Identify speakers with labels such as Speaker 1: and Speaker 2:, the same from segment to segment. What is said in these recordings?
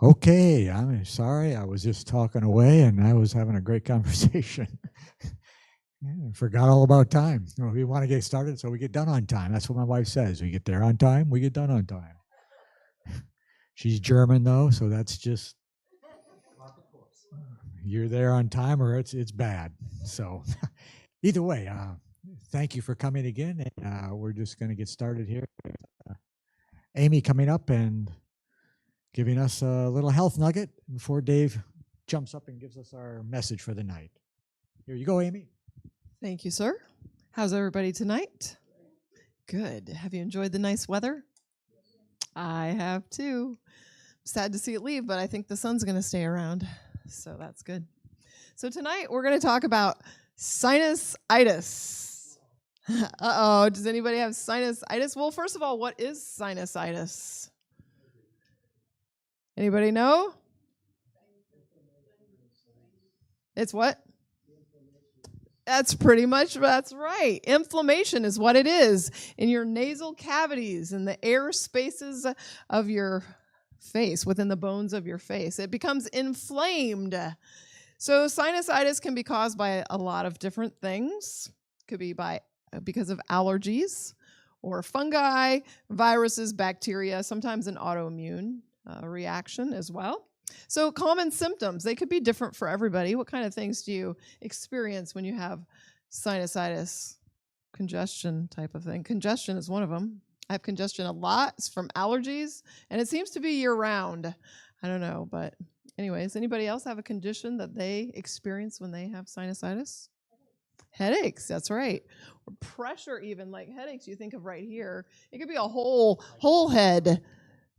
Speaker 1: Okay, I'm sorry. I was just talking away and I was having a great conversation. Yeah, forgot all about time. Well, we want to get started so we get done on time. That's what my wife says. We get there on time, we get done on time. She's German though, so that's just you're there on time or it's bad. So either way, thank you for coming again. And, we're just going to get started here. Amy coming up and giving us a little health nugget before Dave jumps up and gives us our message for the night. Here you go, Amy.
Speaker 2: Thank you, sir. How's everybody tonight? Good. Have you enjoyed the nice weather? I have too. Sad to see it leave, but I think the sun's going to stay around, so that's good. So tonight we're going to talk about sinusitis. Uh-oh, does anybody have sinusitis? Well, first of all, what is sinusitis? Anybody know? It's what? That's right. Inflammation is what it is in your nasal cavities, in the air spaces of your face, within the bones of your face. It becomes inflamed. So sinusitis can be caused by a lot of different things. It could be because of allergies or fungi, viruses, bacteria, sometimes an autoimmune reaction as well. So common symptoms, they could be different for everybody. What kind of things do you experience when you have sinusitis? Congestion type of thing. Congestion is one of them. I have congestion a lot. It's from allergies, and it seems to be year-round. I don't know, but anyways, anybody else have a condition that they experience when they have sinusitis? Headaches, that's right. Or pressure even, like headaches you think of right here. It could be a whole head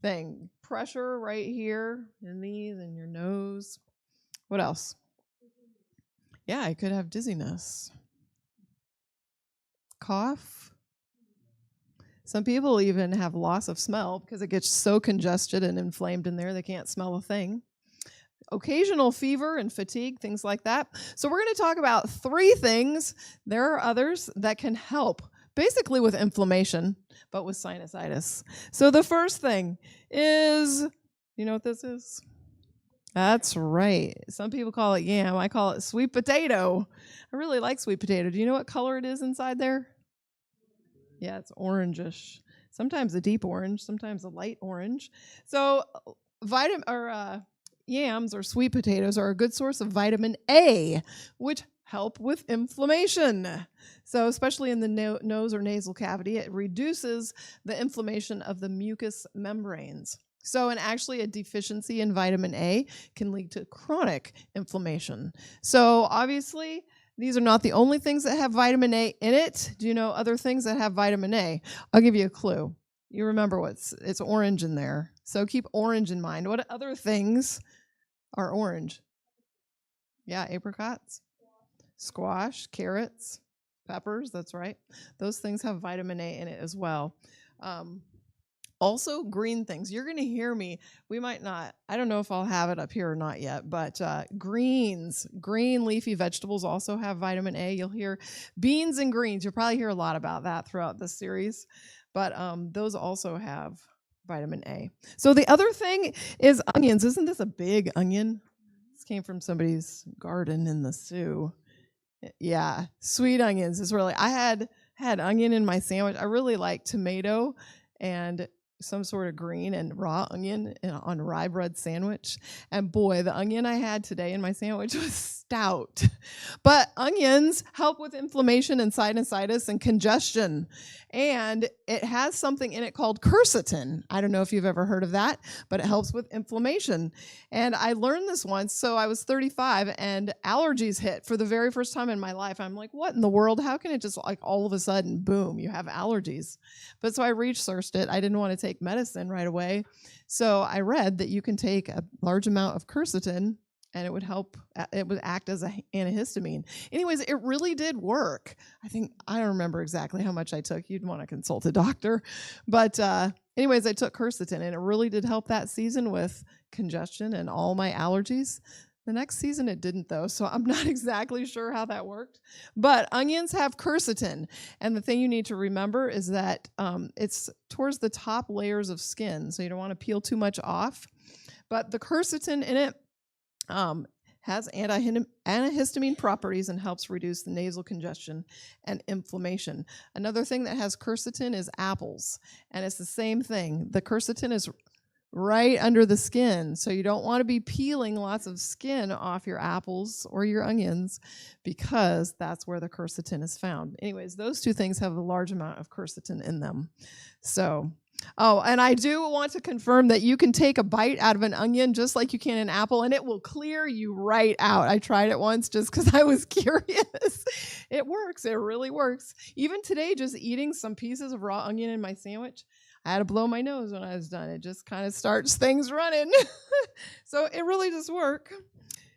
Speaker 2: thing. Pressure right here in these and your nose. What else? Yeah, I could have dizziness. Cough. Some people even have loss of smell because it gets so congested and inflamed in there they can't smell a thing. Occasional fever and fatigue, things like that. So we're going to talk about 3 things. There are others that can help, basically with inflammation, but with sinusitis. So the first thing is, you know what this is? That's right. Some people call it yam. I call it sweet potato. I really like sweet potato. Do you know what color it is inside there? Yeah, it's orangish. Sometimes a deep orange, sometimes a light orange. So yams or sweet potatoes are a good source of vitamin A, which help with inflammation. So especially in the nose or nasal cavity, it reduces the inflammation of the mucous membranes. So, and actually a deficiency in vitamin A can lead to chronic inflammation. So obviously, these are not the only things that have vitamin A in it. Do you know other things that have vitamin A? I'll give you a clue. You remember it's orange in there. So keep orange in mind. What other things are orange? Yeah, apricots, squash, carrots, peppers, that's right. Those things have vitamin A in it as well. Also, green things. You're going to hear me. We might not. I don't know if I'll have it up here or not yet, but green leafy vegetables also have vitamin A. You'll hear beans and greens. You'll probably hear a lot about that throughout this series, but those also have vitamin A. So the other thing is onions. Isn't this a big onion? This came from somebody's garden in the Sioux. Yeah, sweet onions is really. I had onion in my sandwich. I really like tomato and some sort of green and raw onion on rye bread sandwich. And boy, the onion I had today in my sandwich was stout. But onions help with inflammation and sinusitis and congestion. And it has something in it called quercetin. I don't know if you've ever heard of that, but it helps with inflammation. And I learned this once. So I was 35 and allergies hit for the very first time in my life. I'm like, what in the world? How can it just like all of a sudden, boom, you have allergies? But so I researched it. I didn't want to take medicine right away. So I read that you can take a large amount of quercetin and it would act as an antihistamine. Anyways, it really did work. I don't remember exactly how much I took. You'd want to consult a doctor. But anyways, I took quercetin and it really did help that season with congestion and all my allergies. The next season it didn't though, so I'm not exactly sure how that worked. But onions have quercetin, and the thing you need to remember is that it's towards the top layers of skin, so you don't want to peel too much off. But the quercetin in it has antihistamine properties and helps reduce the nasal congestion and inflammation. Another thing that has quercetin is apples, and it's the same thing. The quercetin is right under the skin, so you don't want to be peeling lots of skin off your apples or your onions because that's where the quercetin is found. Anyways, those two things have a large amount of quercetin in them. So, oh, and I do want to confirm that you can take a bite out of an onion just like you can an apple, and it will clear you right out. I tried it once just because I was curious. It works. It really works. Even today, just eating some pieces of raw onion in my sandwich, I had to blow my nose when I was done. It just kind of starts things running. So it really does work.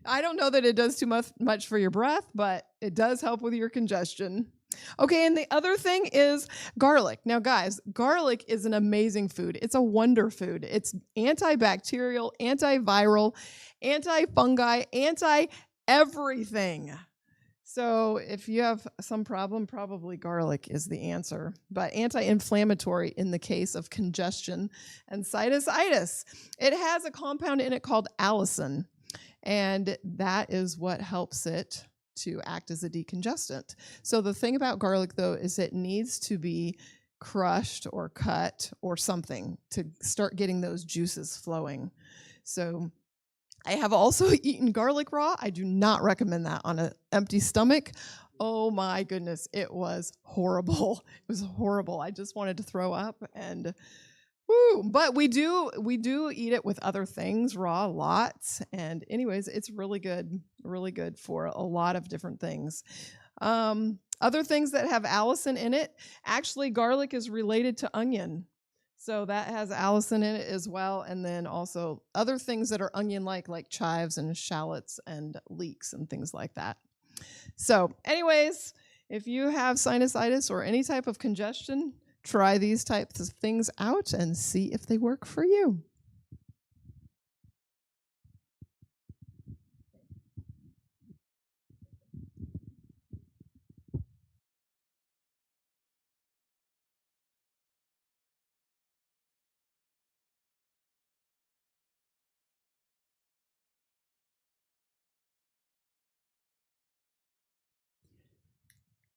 Speaker 2: I don't know that it does too much for your breath, but it does help with your congestion. Okay, and the other thing is garlic. Now, guys, garlic is an amazing food. It's a wonder food. It's antibacterial, antiviral, anti-fungi, anti-everything. So if you have some problem, probably garlic is the answer. But anti-inflammatory in the case of congestion and sinusitis. It has a compound in it called allicin, and that is what helps it to act as a decongestant. So the thing about garlic, though, is it needs to be crushed or cut or something to start getting those juices flowing. So I have also eaten garlic raw. I do not recommend that on an empty stomach. Oh my goodness, it was horrible. It was horrible. I just wanted to throw up, and but we do eat it with other things raw lots. And anyways, it's really good for a lot of different things. Other things that have allicin in it, actually garlic is related to onion. So that has allicin in it as well. And then also other things that are onion-like, like chives and shallots and leeks and things like that. So anyways, if you have sinusitis or any type of congestion, try these types of things out and see if they work for you.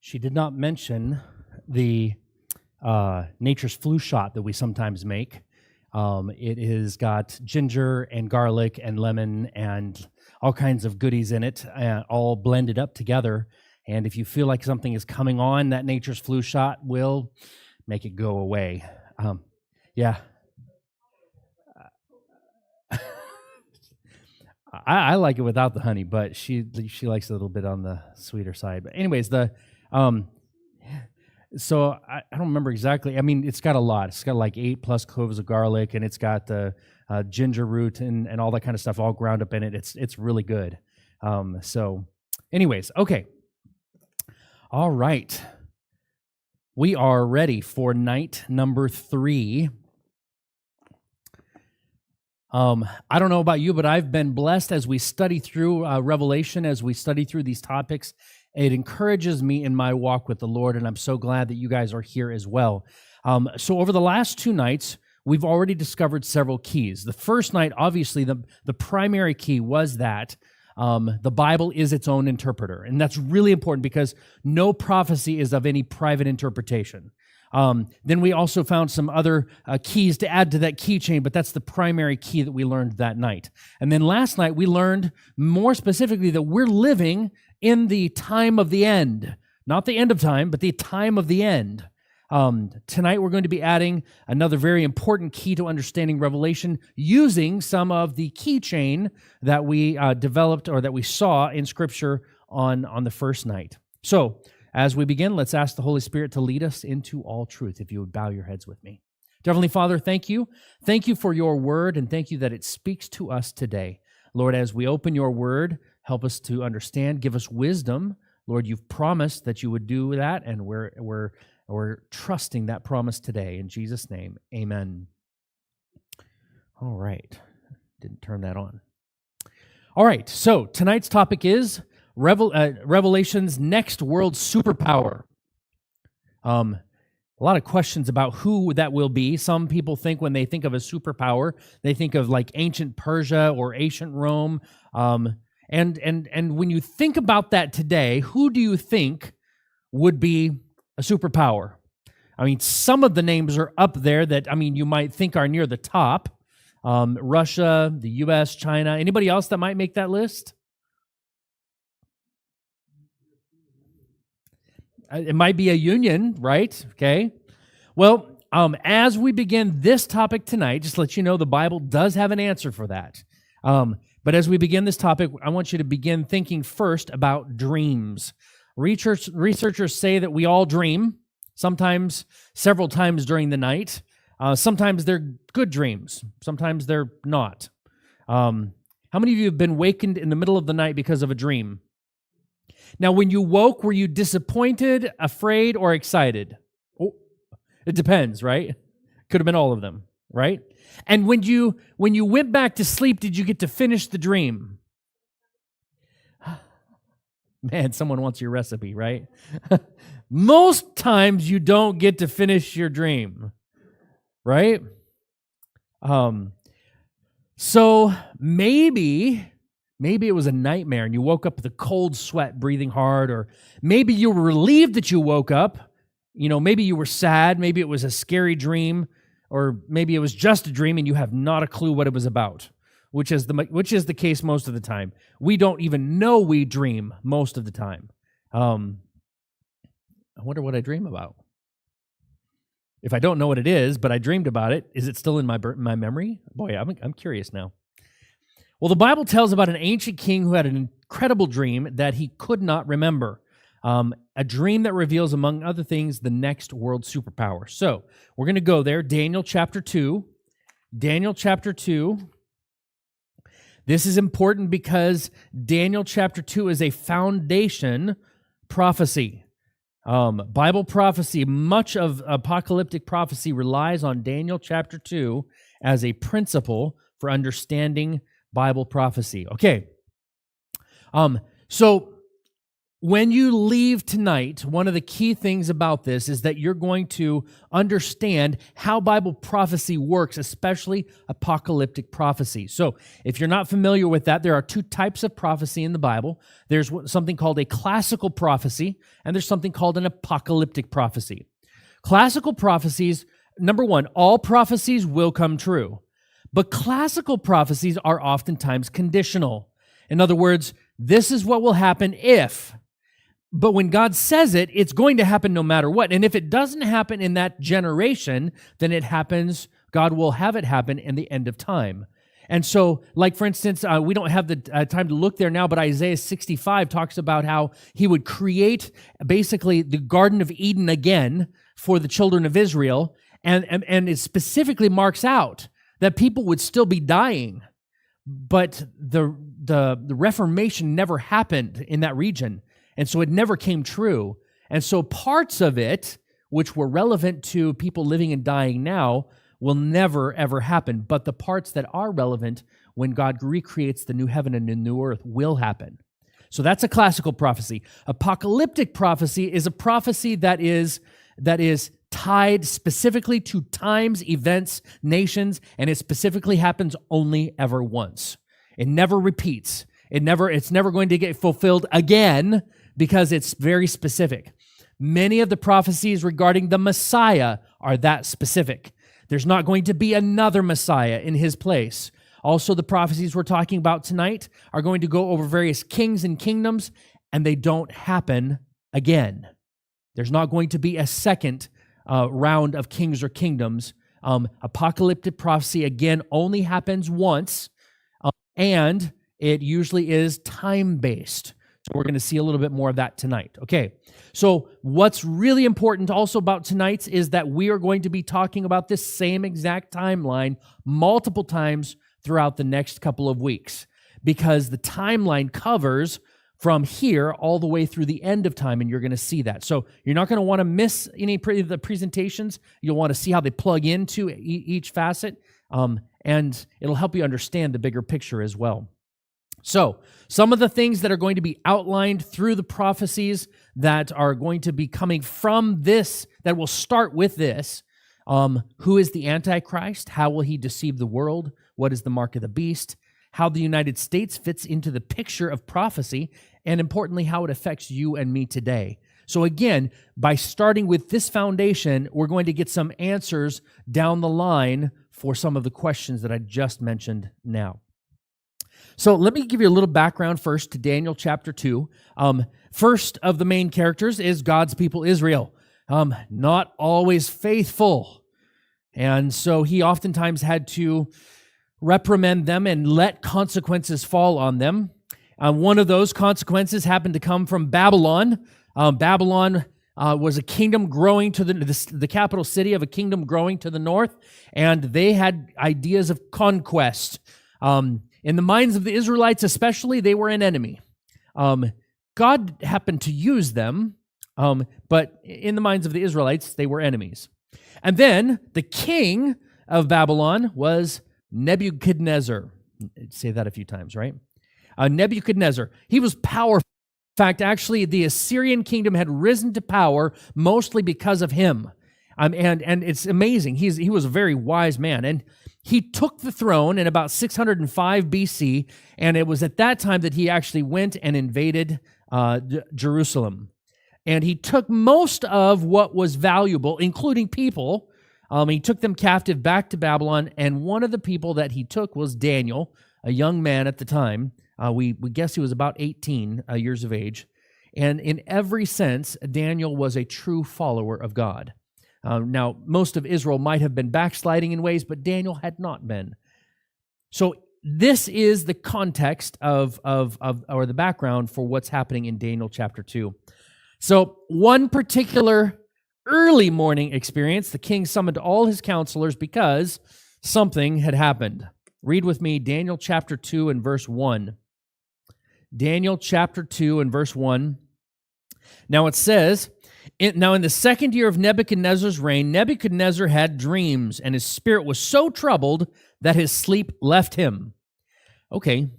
Speaker 3: She did not mention the nature's flu shot that we sometimes make. It has got ginger and garlic and lemon and all kinds of goodies in it, all blended up together. And if you feel like something is coming on, that nature's flu shot will make it go away. Yeah. I like it without the honey, but she likes a little bit on the sweeter side. But anyways, so I don't remember exactly. I mean, it's got a lot. It's got like 8+ cloves of garlic, and it's got the ginger root and all that kind of stuff all ground up in it. It's really good. So anyways, okay. All right. We are ready for night number 3. I don't know about you, but I've been blessed as we study through Revelation, as we study through these topics. It encourages me in my walk with the Lord, and I'm so glad that you guys are here as well. So over the last 2 nights, we've already discovered several keys. The first night, obviously, the primary key was that the Bible is its own interpreter, and that's really important because no prophecy is of any private interpretation. Then we also found some other keys to add to that keychain, but that's the primary key that we learned that night. And then last night, we learned more specifically that we're living in the time of the end. Not the end of time, but the time of the end. Tonight, we're going to be adding another very important key to understanding Revelation using some of the keychain that we developed or that we saw in Scripture on the first night. So, as we begin, let's ask the Holy Spirit to lead us into all truth. If you would bow your heads with me. Dear Heavenly Father, thank you. Thank you for your word, and thank you that it speaks to us today. Lord, as we open your word, help us to understand, give us wisdom. Lord, you've promised that you would do that, and we're trusting that promise today. In Jesus' name, amen. All right. Didn't turn that on. All right, so tonight's topic is Revelation's next world superpower. a lot of questions about who that will be. Some people think when they think of a superpower, they think of like ancient Persia or ancient Rome. And when you think about that today, who do you think would be a superpower? I mean, some of the names are up there that, I mean, you might think are near the top. Russia, the U.S., China. Anybody else that might make that list? It might be a union, right? Okay. Well, as we begin this topic tonight, just to let you know, the Bible does have an answer for that. But as we begin this topic, I want you to begin thinking first about dreams. Researchers say that we all dream, sometimes several times during the night. Sometimes they're good dreams. Sometimes they're not. How many of you have been wakened in the middle of the night because of a dream? Now, when you woke, were you disappointed, afraid, or excited? Oh, it depends, right? Could have been all of them, right? And when you went back to sleep, did you get to finish the dream? Man, someone wants your recipe, right? Most times you don't get to finish your dream, right? So maybe it was a nightmare and you woke up with a cold sweat, breathing hard, or maybe you were relieved that you woke up. Maybe you were sad, maybe it was a scary dream, or maybe it was just a dream and you have not a clue what it was about, which is the case most of the time. We don't even know we dream most of the time. I wonder what I dream about. If I don't know what it is, but I dreamed about it, is it still in my memory? Boy, I'm curious now. Well, the Bible tells about an ancient king who had an incredible dream that he could not remember. A dream that reveals, among other things, the next world superpower. So we're going to go there. Daniel chapter 2. Daniel chapter 2. This is important because Daniel chapter 2 is a foundation prophecy. Bible prophecy, much of apocalyptic prophecy relies on Daniel chapter 2 as a principle for understanding Bible prophecy. Okay. So when you leave tonight, one of the key things about this is that you're going to understand how Bible prophecy works, especially apocalyptic prophecy. So if you're not familiar with that, there are two types of prophecy in the Bible. There's something called a classical prophecy, and there's something called an apocalyptic prophecy. Classical prophecies, number one, all prophecies will come true. But classical prophecies are oftentimes conditional. In other words, this is what will happen if. But when God says it, it's going to happen no matter what. And if it doesn't happen in that generation, then it happens, God will have it happen in the end of time. And so, like for instance, we don't have the time to look there now, but Isaiah 65 talks about how he would create basically the Garden of Eden again for the children of Israel. And it specifically marks out that people would still be dying. But the Reformation never happened in that region. And so it never came true. And so parts of it, which were relevant to people living and dying now, will never, ever happen. But the parts that are relevant when God recreates the new heaven and the new earth will happen. So that's a classical prophecy. Apocalyptic prophecy is a prophecy that is tied specifically to times, events, nations, and it specifically happens only ever once. It never repeats. It's never going to get fulfilled again, because it's very specific. Many of the prophecies regarding the Messiah are that specific. There's not going to be another Messiah in his place. Also, the prophecies we're talking about tonight are going to go over various kings and kingdoms, and they don't happen again. There's not going to be a second round of kings or kingdoms. Apocalyptic prophecy, again, only happens once, and it usually is time-based. So we're going to see a little bit more of that tonight. Okay, so what's really important also about tonight's is that we are going to be talking about this same exact timeline multiple times throughout the next couple of weeks, because the timeline covers from here all the way through the end of time, and you're going to see that. So you're not going to want to miss any of the presentations. You'll want to see how they plug into each facet, and it'll help you understand the bigger picture as well. So, some of the things that are going to be outlined through the prophecies that are going to be coming from this, that will start with this. Who is the Antichrist? How will he deceive the world? What is the mark of the beast? How the United States fits into the picture of prophecy, and importantly, how it affects you and me today. So again, by starting with this foundation, we're going to get some answers down the line for some of the questions that I just mentioned now. So let me give you a little background first to Daniel chapter 2. First of the main characters is God's people Israel. Not always faithful. And so he oftentimes had to reprimand them and let consequences fall on them. One of those consequences happened to come from Babylon. Babylon was a kingdom growing to the capital city of a kingdom growing to the north, and they had ideas of conquest. In the minds of the Israelites especially, they were an enemy. God happened to use them, but in the minds of the Israelites, they were enemies. And then the king of Babylon was Nebuchadnezzar. Say that a few times, right? Nebuchadnezzar. He was powerful. In fact, actually, the Assyrian kingdom had risen to power mostly because of him. And it's amazing. He was a very wise man. And he took the throne in about 605 BC, and it was at that time that he actually went and invaded Jerusalem. And he took most of what was valuable, including people. He took them captive back to Babylon, and one of the people that he took was Daniel, a young man at the time. We guess he was about 18 years of age. And in every sense, Daniel was a true follower of God. Now, most of Israel might have been backsliding in ways, but Daniel had not been. So this is the context or the background for what's happening in Daniel chapter 2. So one particular early morning experience, the king summoned all his counselors because something had happened. Read with me Daniel chapter 2 and verse 1. Daniel chapter 2 and verse 1. Now it says, Now in the second year of Nebuchadnezzar's reign, Nebuchadnezzar had dreams, and his spirit was so troubled that his sleep left him. Okay,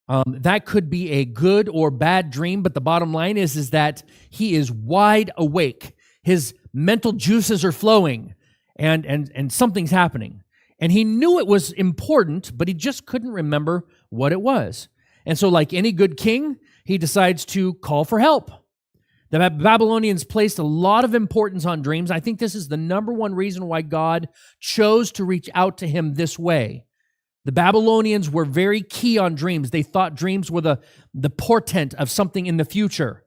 Speaker 3: that could be a good or bad dream, but the bottom line is that he is wide awake. His mental juices are flowing, and something's happening. And he knew it was important, but he just couldn't remember what it was. And so like any good king, he decides to call for help. The Babylonians placed a lot of importance on dreams. I think this is the number one reason why God chose to reach out to him this way. The Babylonians were very key on dreams. They thought dreams were the portent of something in the future.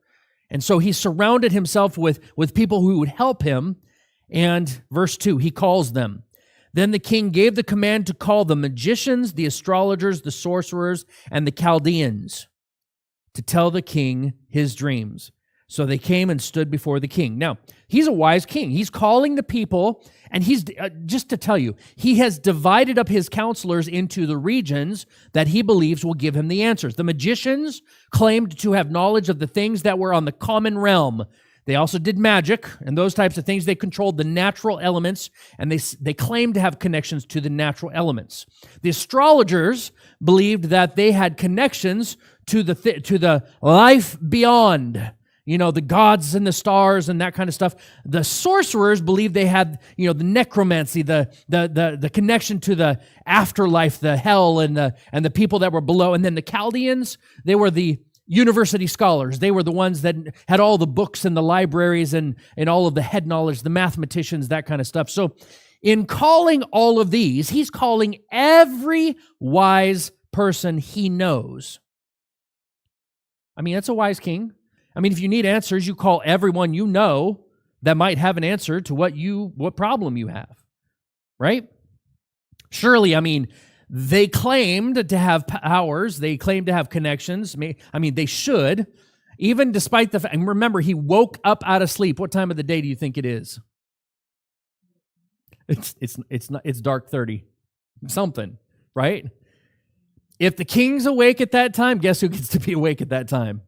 Speaker 3: And so he surrounded himself with people who would help him. And verse 2, he calls them. Then the king gave the command to call the magicians, the astrologers, the sorcerers, and the Chaldeans to tell the king his dreams. So they came and stood before the king. Now, he's a wise king. He's calling the people, and he's, just to tell you, he has divided up his counselors into the regions that he believes will give him the answers. The magicians claimed to have knowledge of the things that were on the common realm. They also did magic and those types of things. They controlled the natural elements, and they claimed to have connections to the natural elements. The astrologers believed that they had connections to the life beyond. You know, the gods and the stars and that kind of stuff. The sorcerers believed they had, the necromancy, the connection to the afterlife, the hell, and the people that were below. And then the Chaldeans, they were the university scholars. They were the ones that had all the books and the libraries and all of the head knowledge, the mathematicians, that kind of stuff. So in calling all of these, he's calling every wise person he knows. I mean, that's a wise king. I mean, if you need answers, you call everyone you know that might have an answer to what problem you have, right? Surely, I mean, they claimed to have powers. They claimed to have connections. I mean, they should, even despite the fact. And remember, he woke up out of sleep. What time of the day do you think it is? It's dark 30, something, right? If the king's awake at that time, guess who gets to be awake at that time?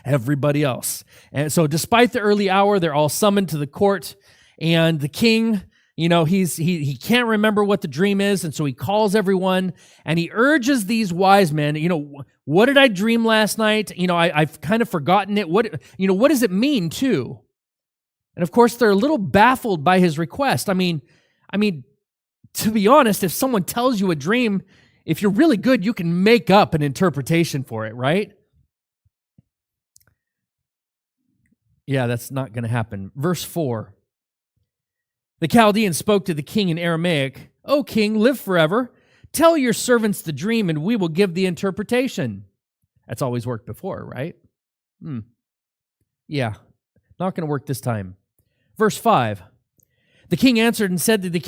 Speaker 3: Everybody else. And so despite the early hour, they're all summoned to the court, and the king He can't remember what the dream is, and so he calls everyone and he urges these wise men, what did I dream last night? I've kind of forgotten it. What does it mean too? And of course, they're a little baffled by his request. I mean, to be honest, if someone tells you a dream, if you're really good, you can make up an interpretation for it, right? Yeah, that's not going to happen. Verse 4. The Chaldeans spoke to the king in Aramaic, "O king, live forever. Tell your servants the dream, and we will give the interpretation." That's always worked before, right? Yeah, not going to work this time. Verse 5. The king answered and said to the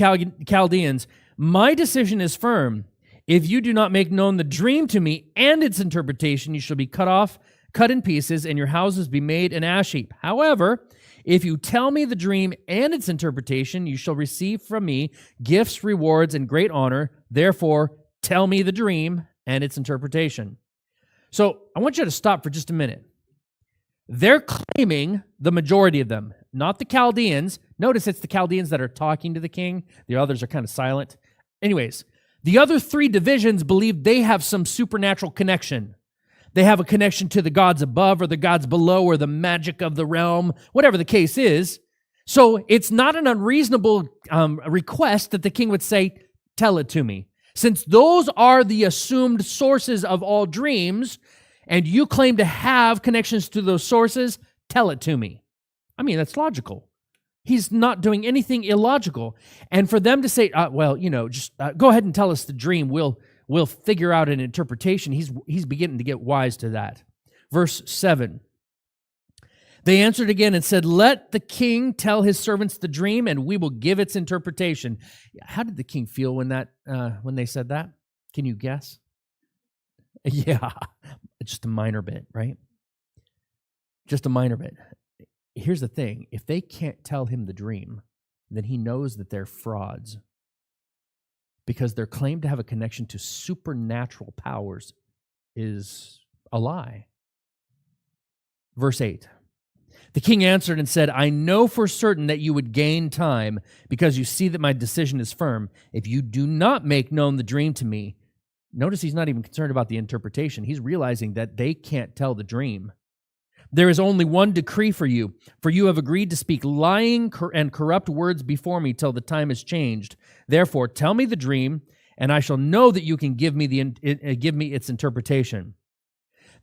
Speaker 3: Chaldeans, "My decision is firm. If you do not make known the dream to me and its interpretation, you shall be cut in pieces, and your houses be made an ash heap. However, if you tell me the dream and its interpretation, you shall receive from me gifts, rewards, and great honor. Therefore, tell me the dream and its interpretation." So I want you to stop for just a minute. They're claiming, the majority of them, not the Chaldeans. Notice it's the Chaldeans that are talking to the king. The others are kind of silent. Anyways, the other three divisions believe they have some supernatural connection. They have a connection to the gods above or the gods below or the magic of the realm, whatever the case is. So it's not an unreasonable request that the king would say, "Tell it to me." Since those are the assumed sources of all dreams, and you claim to have connections to those sources, tell it to me. I mean, that's logical. He's not doing anything illogical. And for them to say, just go ahead and tell us the dream, we'll figure out an interpretation, he's beginning to get wise to that. Verse 7. They answered again and said, "Let the king tell his servants the dream, and we will give its interpretation." How did the king feel when they said that? Can you guess? Yeah, just a minor bit, right? Just a minor bit. Here's the thing. If they can't tell him the dream, then he knows that they're frauds, because their claim to have a connection to supernatural powers is a lie. Verse 8. The king answered and said, "I know for certain that you would gain time, because you see that my decision is firm. If you do not make known the dream to me," notice he's not even concerned about the interpretation. He's realizing that they can't tell the dream. "There is only one decree for you have agreed to speak lying and corrupt words before me till the time is changed. Therefore, tell me the dream, and I shall know that you can give me its interpretation."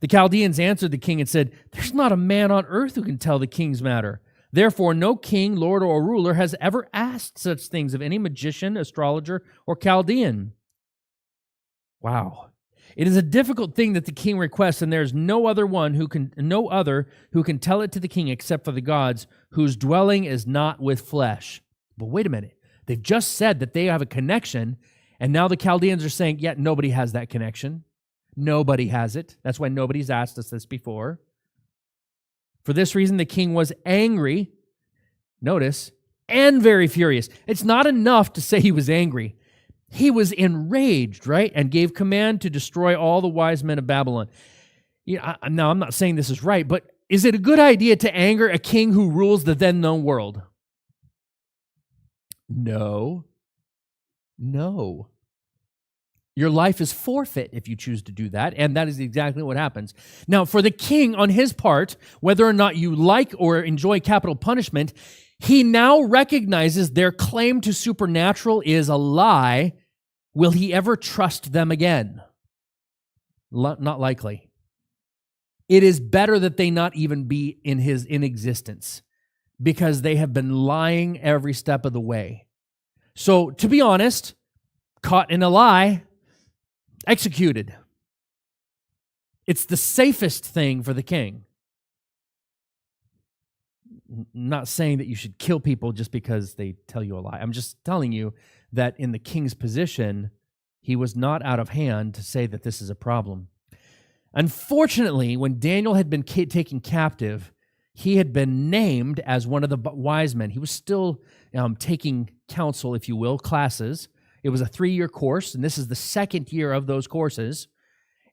Speaker 3: The Chaldeans answered the king and said, "There's not a man on earth who can tell the king's matter. Therefore, no king, lord, or ruler has ever asked such things of any magician, astrologer, or Chaldean." Wow. It is a difficult thing that the king requests, and there is no other who can tell it to the king except for the gods, whose dwelling is not with flesh. But wait a minute. They've just said that they have a connection, and now the Chaldeans are saying, "Yeah, nobody has that connection. Nobody has it." That's why nobody's asked us this before. For this reason, the king was angry, notice, and very furious. It's not enough to say he was angry. He was enraged, right? And gave command to destroy all the wise men of Babylon. Now, I'm not saying this is right, but is it a good idea to anger a king who rules the then-known world? No. Your life is forfeit if you choose to do that, and that is exactly what happens. Now, for the king, on his part, whether or not you like or enjoy capital punishment, he now recognizes their claim to supernatural is a lie. Will he ever trust them again? Not likely. It is better that they not even be in existence, because they have been lying every step of the way. So, to be honest, caught in a lie, executed. It's the safest thing for the king. Not saying that you should kill people just because they tell you a lie. I'm just telling you that in the king's position, he was not out of hand to say that this is a problem. Unfortunately, when Daniel had been taken captive, he had been named as one of the wise men. He was still taking counsel, if you will, classes. It was a 3-year course, and this is the second year of those courses.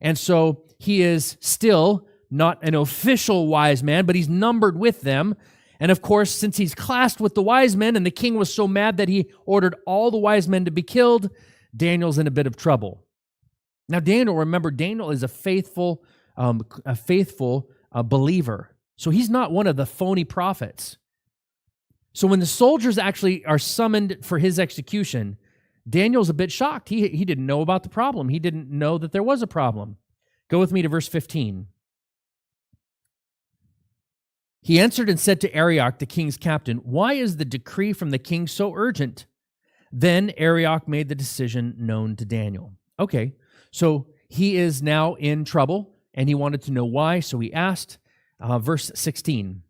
Speaker 3: And so he is still not an official wise man, but he's numbered with them. And of course, since he's classed with the wise men and the king was so mad that he ordered all the wise men to be killed, Daniel's in a bit of trouble. Now, remember, Daniel is a faithful believer. So he's not one of the phony prophets. So when the soldiers actually are summoned for his execution, Daniel's a bit shocked. He didn't know about the problem. He didn't know that there was a problem. Go with me to verse 15. He answered and said to Arioch, the king's captain, "Why is the decree from the king so urgent?" Then Arioch made the decision known to Daniel. Okay, so he is now in trouble, and he wanted to know why, so he asked. Verse 16.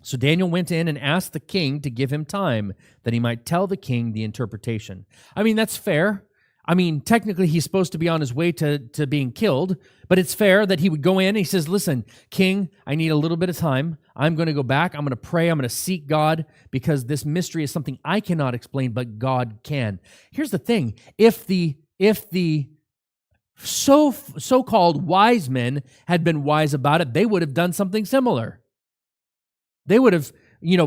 Speaker 3: So Daniel went in and asked the king to give him time that he might tell the king the interpretation. I mean, that's fair. I mean, technically, he's supposed to be on his way to being killed, but it's fair that he would go in and he says, "Listen, king, I need a little bit of time. I'm going to go back. I'm going to pray. I'm going to seek God because this mystery is something I cannot explain, but God can." Here's the thing. If the so-called wise men had been wise about it, they would have done something similar. They would have,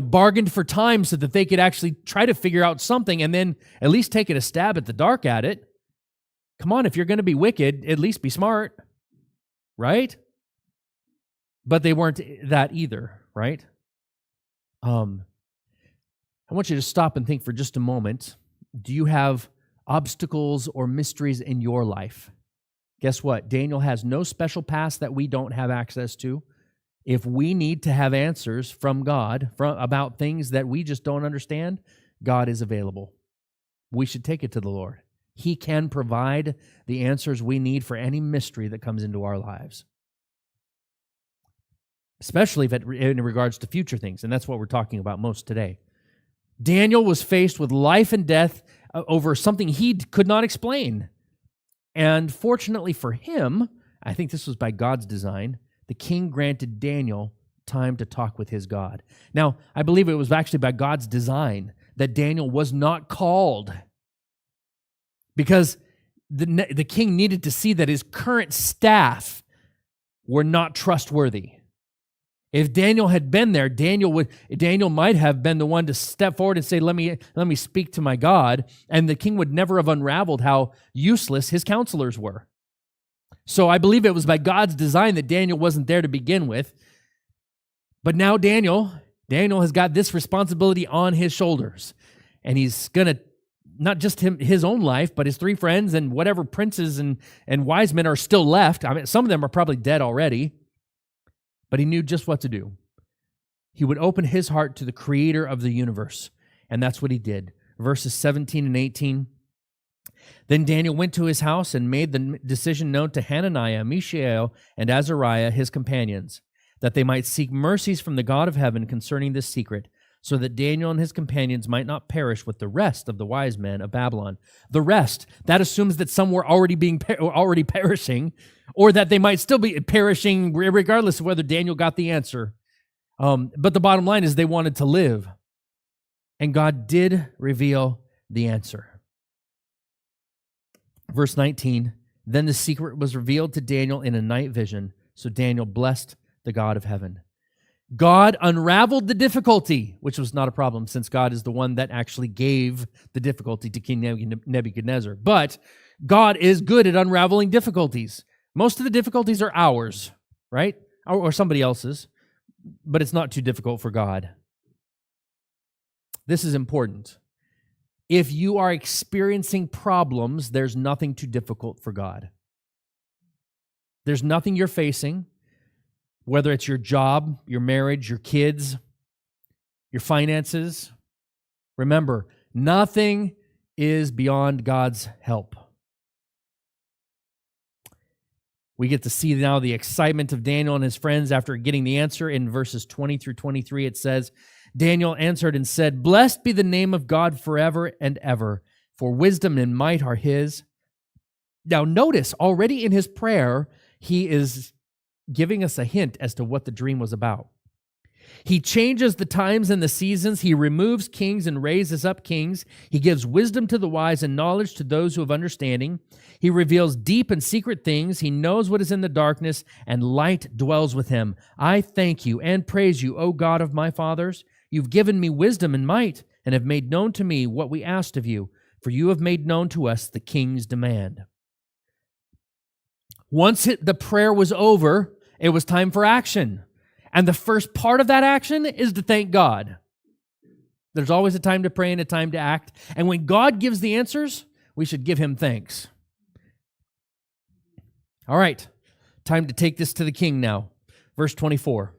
Speaker 3: bargained for time so that they could actually try to figure out something and then at least take it a stab at the dark at it. Come on, if you're going to be wicked, at least be smart, right? But they weren't that either, right? I want you to stop and think for just a moment. Do you have obstacles or mysteries in your life? Guess what? Daniel has no special pass that we don't have access to. If we need to have answers from God about things that we just don't understand, God is available. We should take it to the Lord. He can provide the answers we need for any mystery that comes into our lives, especially in regards to future things, and that's what we're talking about most today. Daniel was faced with life and death over something he could not explain. And fortunately for him, I think this was by God's design, the king granted Daniel time to talk with his God. Now, I believe it was actually by God's design that Daniel was not called because the king needed to see that his current staff were not trustworthy. If Daniel had been there, Daniel might have been the one to step forward and say, let me speak to my God, and the king would never have unraveled how useless his counselors were. So I believe it was by God's design that Daniel wasn't there to begin with. But now Daniel has got this responsibility on his shoulders. And he's going to, not just his own life, but his three friends and whatever princes and wise men are still left. I mean, some of them are probably dead already. But he knew just what to do. He would open his heart to the creator of the universe. And that's what he did. Verses 17 and 18. Then Daniel went to his house and made the decision known to Hananiah, Mishael, and Azariah, his companions, that they might seek mercies from the God of heaven concerning this secret, so that Daniel and his companions might not perish with the rest of the wise men of Babylon. The rest, that assumes that some were already perishing, or that they might still be perishing regardless of whether Daniel got the answer. But the bottom line is they wanted to live. And God did reveal the answer. Verse 19, then the secret was revealed to Daniel in a night vision, so Daniel blessed the God of heaven. God unraveled the difficulty, which was not a problem since God is the one that actually gave the difficulty to King Nebuchadnezzar. But God is good at unraveling difficulties. Most of the difficulties are ours, right? Or somebody else's, but it's not too difficult for God. This is important. If you are experiencing problems, there's nothing too difficult for God. There's nothing you're facing, whether it's your job, your marriage, your kids, your finances. Remember, nothing is beyond God's help. We get to see now the excitement of Daniel and his friends after getting the answer. In verses 20 through 23, it says, Daniel answered and said, "Blessed be the name of God forever and ever, for wisdom and might are his." Now notice, already in his prayer, he is giving us a hint as to what the dream was about. He changes the times and the seasons. He removes kings and raises up kings. He gives wisdom to the wise and knowledge to those who have understanding. He reveals deep and secret things. He knows what is in the darkness, and light dwells with him. I thank you and praise you, O God of my fathers. You've given me wisdom and might, and have made known to me what we asked of you, for you have made known to us the king's demand. Once the prayer was over, it was time for action. And the first part of that action is to thank God. There's always a time to pray and a time to act. And when God gives the answers, we should give him thanks. All right, time to take this to the king now. Verse 24.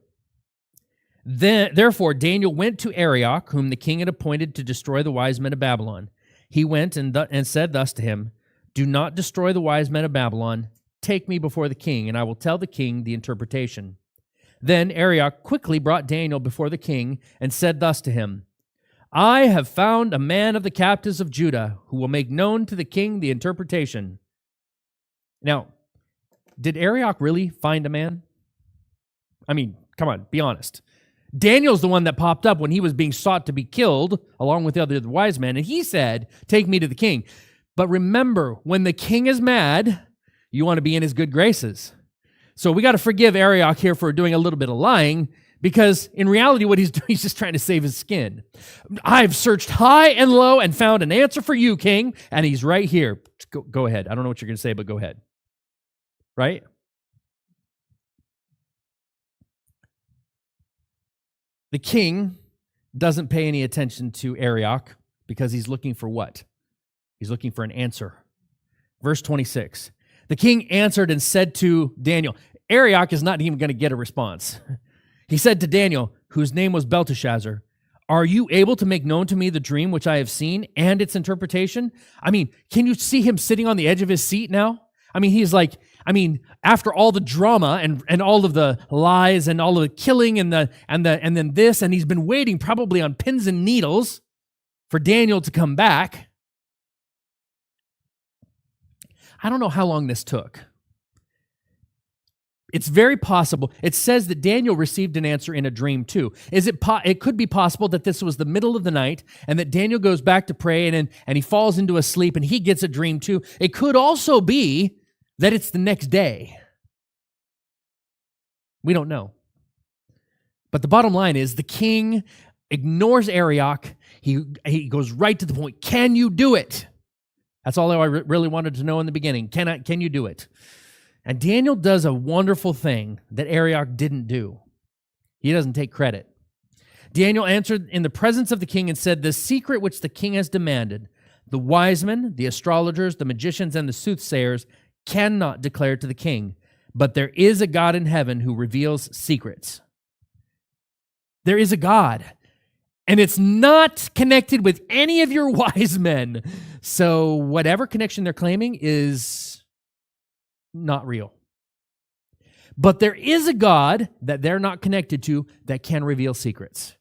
Speaker 3: Therefore, Daniel went to Arioch, whom the king had appointed to destroy the wise men of Babylon. He went and said thus to him, do not destroy the wise men of Babylon. Take me before the king, and I will tell the king the interpretation. Then Arioch quickly brought Daniel before the king and said thus to him, I have found a man of the captives of Judah who will make known to the king the interpretation. Now, did Arioch really find a man? I mean, come on, be honest. Daniel's the one that popped up when he was being sought to be killed, along with the other wise men, and he said, take me to the king. But remember, when the king is mad, you want to be in his good graces. So we got to forgive Arioch here for doing a little bit of lying, because in reality what he's doing, he's just trying to save his skin. I've searched high and low and found an answer for you, king, and he's right here. Go ahead. I don't know what you're going to say, but go ahead. Right? The king doesn't pay any attention to Arioch because he's looking for what? He's looking for an answer. Verse 26. The king answered and said to Daniel, Arioch is not even going to get a response. He said to Daniel, whose name was Belteshazzar, are you able to make known to me the dream which I have seen and its interpretation? I mean, can you see him sitting on the edge of his seat now? I mean, he's like, after all the drama and all of the lies and all of the killing and then this, and he's been waiting probably on pins and needles for Daniel to come back. I don't know how long this took. It's very possible. It says that Daniel received an answer in a dream too. It could be possible that this was the middle of the night and that Daniel goes back to pray and he falls into a sleep and he gets a dream too. It could also be that it's the next day. We don't know. But the bottom line is the king ignores Arioch. He goes right to the point. Can you do it? That's all I really wanted to know in the beginning. Can you do it? And Daniel does a wonderful thing that Arioch didn't do. He doesn't take credit. Daniel answered in the presence of the king and said, the secret which the king has demanded, the wise men, the astrologers, the magicians, and the soothsayers cannot declare to the king, but there is a God in heaven who reveals secrets. There is a God. And it's not connected with any of your wise men. So whatever connection they're claiming is not real. But there is a God that they're not connected to that can reveal secrets.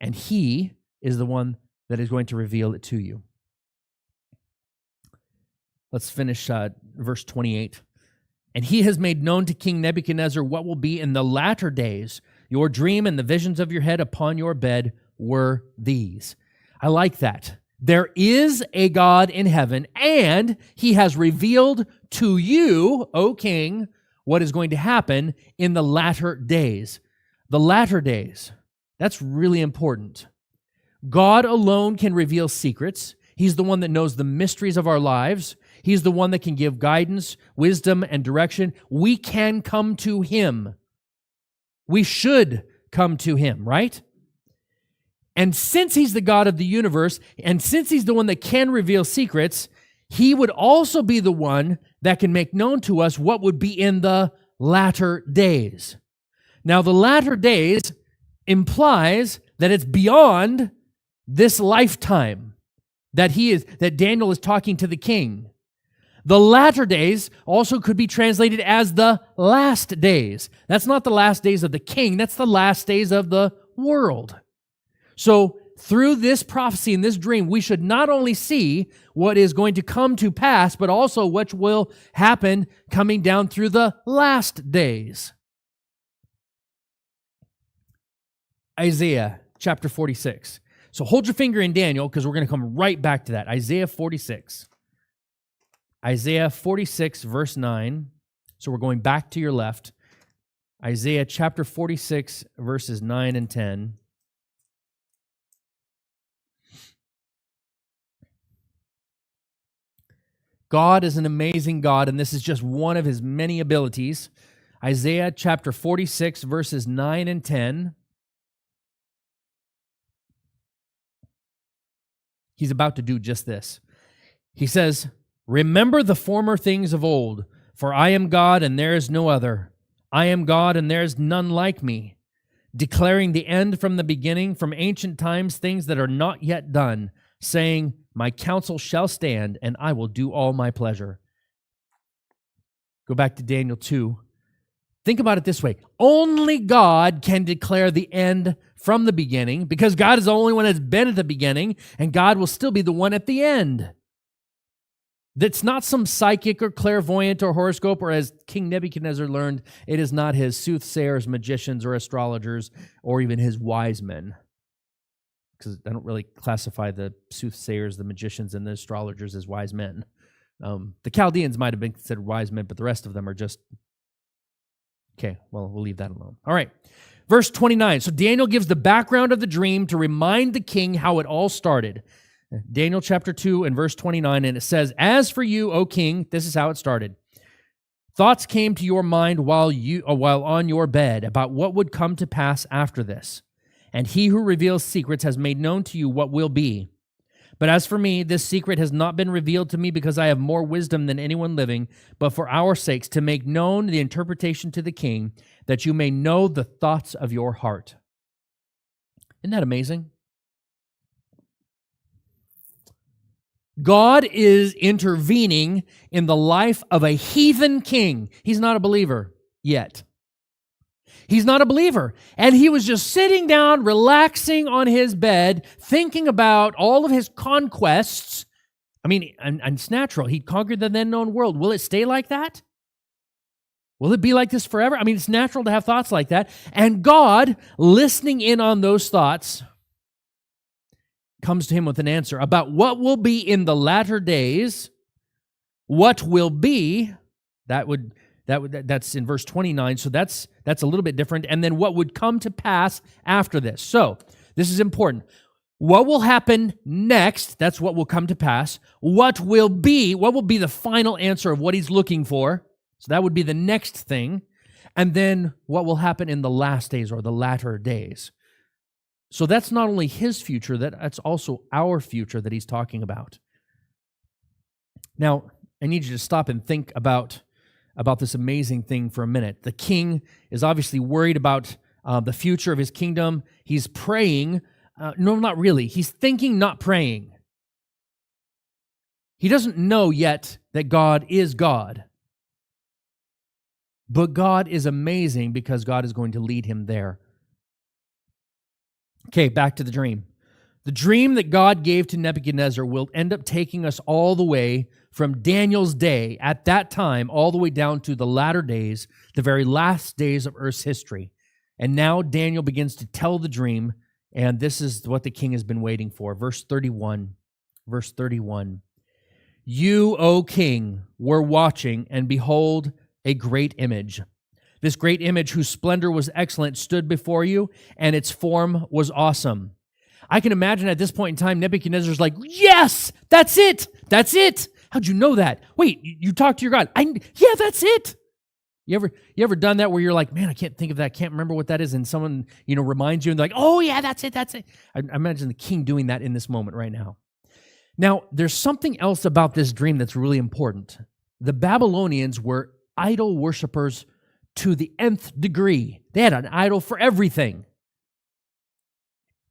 Speaker 3: And he is the one that is going to reveal it to you. Let's finish verse 28. And he has made known to King Nebuchadnezzar what will be in the latter days. Your dream and the visions of your head upon your bed were these. I like that. There is a God in heaven, and he has revealed to you, O king, what is going to happen in the latter days. The latter days. That's really important. God alone can reveal secrets. He's the one that knows the mysteries of our lives. He's the one that can give guidance, wisdom, and direction. We can come to him. We should come to him, right? And since he's the God of the universe, and since he's the one that can reveal secrets, he would also be the one that can make known to us what would be in the latter days. Now, the latter days implies that it's beyond this lifetime that Daniel is talking to the king. The latter days also could be translated as the last days. That's not the last days of the king, that's the last days of the world. So through this prophecy and this dream, we should not only see what is going to come to pass, but also what will happen coming down through the last days. Isaiah chapter 46. So hold your finger in Daniel because we're going to come right back to that. Isaiah 46. Isaiah 46, verse 9. So we're going back to your left. Isaiah chapter 46, verses 9 and 10. God is an amazing God, and this is just one of his many abilities. Isaiah chapter 46, verses 9 and 10. He's about to do just this. He says, "Remember the former things of old, for I am God and there is no other. I am God and there is none like me, declaring the end from the beginning, from ancient times, things that are not yet done, saying, my counsel shall stand, and I will do all my pleasure." Go back to Daniel 2. Think about it this way. Only God can declare the end from the beginning, because God is the only one that's been at the beginning, and God will still be the one at the end. That's not some psychic or clairvoyant or horoscope, or as King Nebuchadnezzar learned, it is not his soothsayers, magicians, or astrologers, or even his wise men. Because I don't really classify the soothsayers, the magicians, and the astrologers as wise men. The Chaldeans might have been considered wise men, but the rest of them are just... Okay, well, we'll leave that alone. All right, verse 29. So Daniel gives the background of the dream to remind the king how it all started. Daniel chapter 2 and verse 29, and it says, "As for you, O king," this is how it started, "thoughts came to your mind while on your bed about what would come to pass after this. And he who reveals secrets has made known to you what will be. But as for me, this secret has not been revealed to me because I have more wisdom than anyone living, but for our sakes, to make known the interpretation to the king, that you may know the thoughts of your heart." Isn't that amazing? God is intervening in the life of a heathen king. He's not a believer yet. He's not a believer. And he was just sitting down, relaxing on his bed, thinking about all of his conquests. I mean, and it's natural. He conquered the then known world. Will it stay like that? Will it be like this forever? I mean, it's natural to have thoughts like that. And God, listening in on those thoughts, comes to him with an answer about what will be in the latter days. What will be, that's in verse 29, so that's a little bit different. And then what would come to pass after this. So this is important. What will happen next, that's what will come to pass. What will be the final answer of what he's looking for. So that would be the next thing. And then what will happen in the last days or the latter days. So that's not only his future, that's also our future that he's talking about. Now, I need you to stop and think about this amazing thing for a minute. The king is obviously worried about the future of his kingdom. He's praying. No, not really. He's thinking, not praying. He doesn't know yet that God is God. But God is amazing because God is going to lead him there. Okay, back to the dream. The dream that God gave to Nebuchadnezzar will end up taking us all the way from Daniel's day, at that time, all the way down to the latter days, the very last days of Earth's history. And now Daniel begins to tell the dream, and this is what the king has been waiting for. Verse 31. "You, O king, were watching, and behold, a great image. This great image, whose splendor was excellent, stood before you, and its form was awesome." I can imagine at this point in time, Nebuchadnezzar's like, yes, that's it. How'd you know that? Wait, you talked to your God. Yeah, that's it. You ever done that where you're like, man, I can't think of that, can't remember what that is, and someone, reminds you, and they're like, oh yeah, that's it. I imagine the king doing that in this moment right now. Now, there's something else about this dream that's really important. The Babylonians were idol worshipers to the nth degree. They had an idol for everything.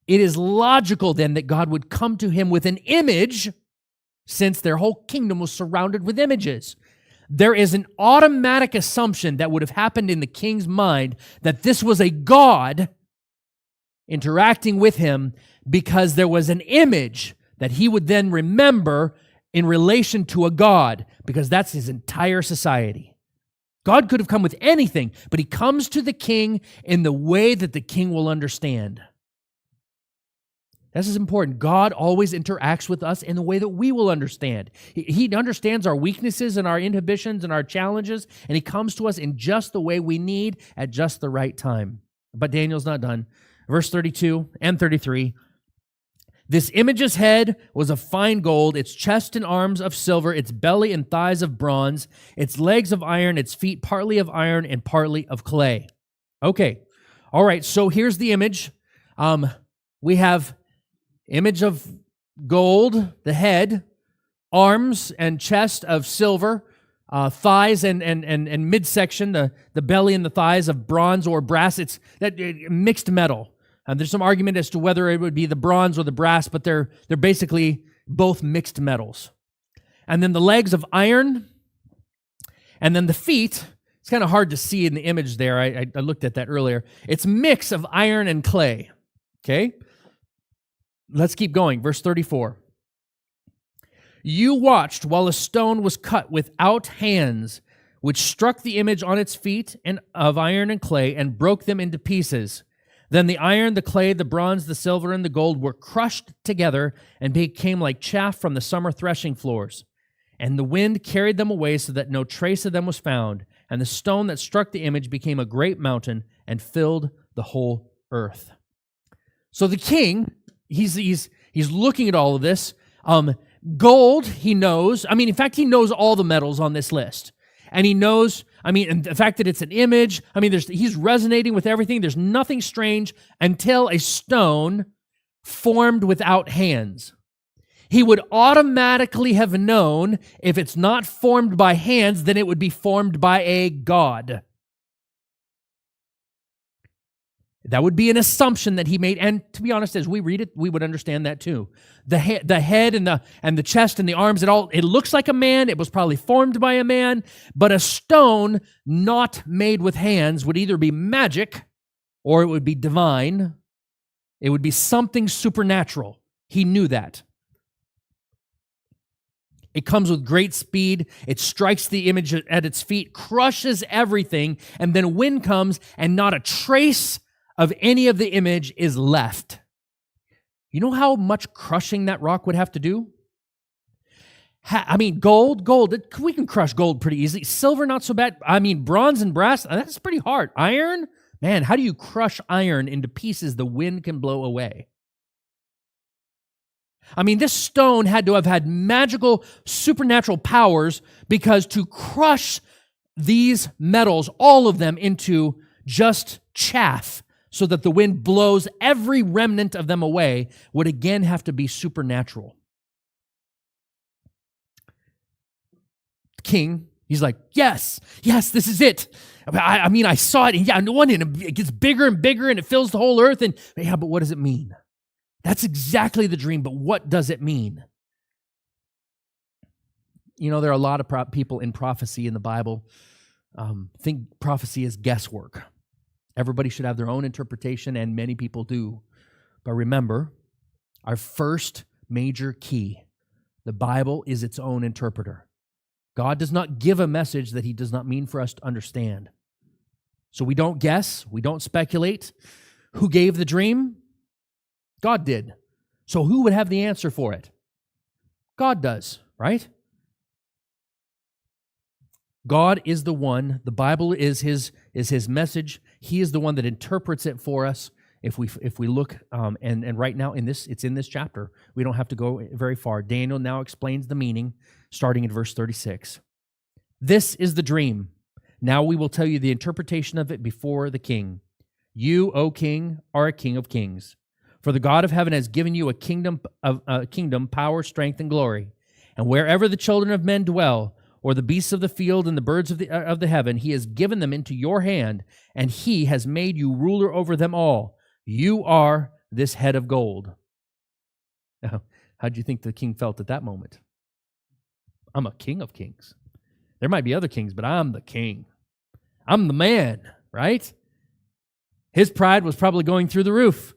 Speaker 3: It is logical then that God would come to him with an image, since their whole kingdom was surrounded with images. There is an automatic assumption that would have happened in the king's mind that this was a God interacting with him because there was an image that he would then remember in relation to a God, because that's his entire society. God could have come with anything, but he comes to the king in the way that the king will understand. This is important. God always interacts with us in the way that we will understand. He understands our weaknesses and our inhibitions and our challenges, and he comes to us in just the way we need at just the right time. But Daniel's not done. Verse 32 and 33. This image's head was of fine gold, its chest and arms of silver, its belly and thighs of bronze, its legs of iron, its feet partly of iron and partly of clay. Okay. All right. So here's the image. We have image of gold, the head, arms and chest of silver, thighs and midsection, the belly and the thighs of bronze or brass. It's that mixed metal. There's some argument as to whether it would be the bronze or the brass, but they're basically both mixed metals. And then the legs of iron, and then the feet. It's kind of hard to see in the image there. I looked at that earlier. It's mix of iron and clay. Okay? Let's keep going. Verse 34. You watched while a stone was cut without hands, which struck the image on its feet and of iron and clay and broke them into pieces. Then the iron, the clay, the bronze, the silver, and the gold were crushed together and became like chaff from the summer threshing floors. And the wind carried them away so that no trace of them was found. And the stone that struck the image became a great mountain and filled the whole earth. So the king, he's looking at all of this. Gold, he knows. In fact, he knows all the metals on this list. And he knows, and the fact that it's an image, he's resonating with everything. There's nothing strange until a stone formed without hands. He would automatically have known if it's not formed by hands, then it would be formed by a god. That would be an assumption that he made, and to be honest, as we read it, we would understand that too. The head and the chest and the arms, it looks like a man. It was probably formed by a man, but a stone not made with hands would either be magic or it would be divine. It would be something supernatural. He knew that. It comes with great speed. It strikes the image at its feet, crushes everything, and then wind comes and not a trace of any of the image is left. You know how much crushing that rock would have to do? Gold, we can crush gold pretty easily. Silver, not so bad. Bronze and brass, that's pretty hard. Iron, man, how do you crush iron into pieces the wind can blow away? This stone had to have had magical, supernatural powers, because to crush these metals, all of them, into just chaff, so that the wind blows every remnant of them away, would again have to be supernatural. King, he's like, yes, this is it. I saw it, and it gets bigger and bigger, and it fills the whole earth, and yeah, but what does it mean? That's exactly the dream, but what does it mean? There are a lot of people in prophecy in the Bible think prophecy is guesswork. Everybody should have their own interpretation, and many people do. But remember, our first major key, the Bible is its own interpreter. God does not give a message that he does not mean for us to understand. So we don't guess, we don't speculate. Who gave the dream? God did. So who would have the answer for it? God does, right? God is the one. The Bible is his message. He is the one that interprets it for us. If we look, and right now it's in this chapter. We don't have to go very far. Daniel now explains the meaning, starting in verse 36. This is the dream. Now we will tell you the interpretation of it before the king. You, O king, are a king of kings. For the God of heaven has given you a kingdom, power, strength, and glory. And wherever the children of men dwell, or the beasts of the field and the birds of the heaven, he has given them into your hand, and he has made you ruler over them all. You are this head of gold. How do you think the king felt at that moment? I'm a king of kings. There might be other kings, but I'm the king. I'm the man, right? His pride was probably going through the roof.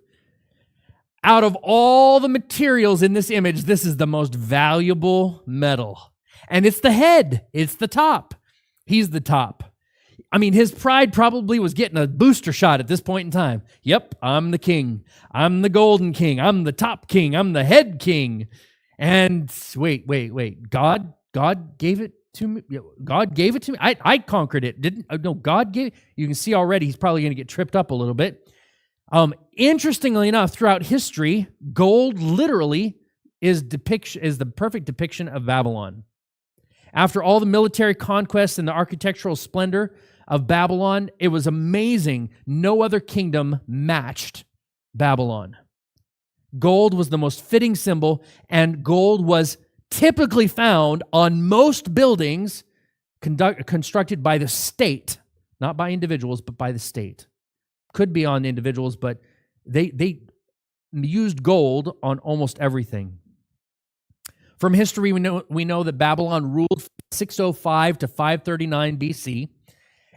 Speaker 3: Out of all the materials in this image, this is the most valuable metal. And it's the head. It's the top. He's the top. I mean, his pride probably was getting a booster shot at this point in time. Yep, I'm the king. I'm the golden king. I'm the top king. I'm the head king. And wait. God gave it to me. God gave it to me. I conquered it. No, God gave it. You can see already he's probably going to get tripped up a little bit. Interestingly enough, throughout history, gold literally is the perfect depiction of Babylon. After all the military conquests and the architectural splendor of Babylon, it was amazing. No other kingdom matched Babylon. Gold was the most fitting symbol, and gold was typically found on most buildings constructed by the state, not by individuals, but by the state. Could be on individuals, but they used gold on almost everything. From history, we know that Babylon ruled from 605 to 539 BC,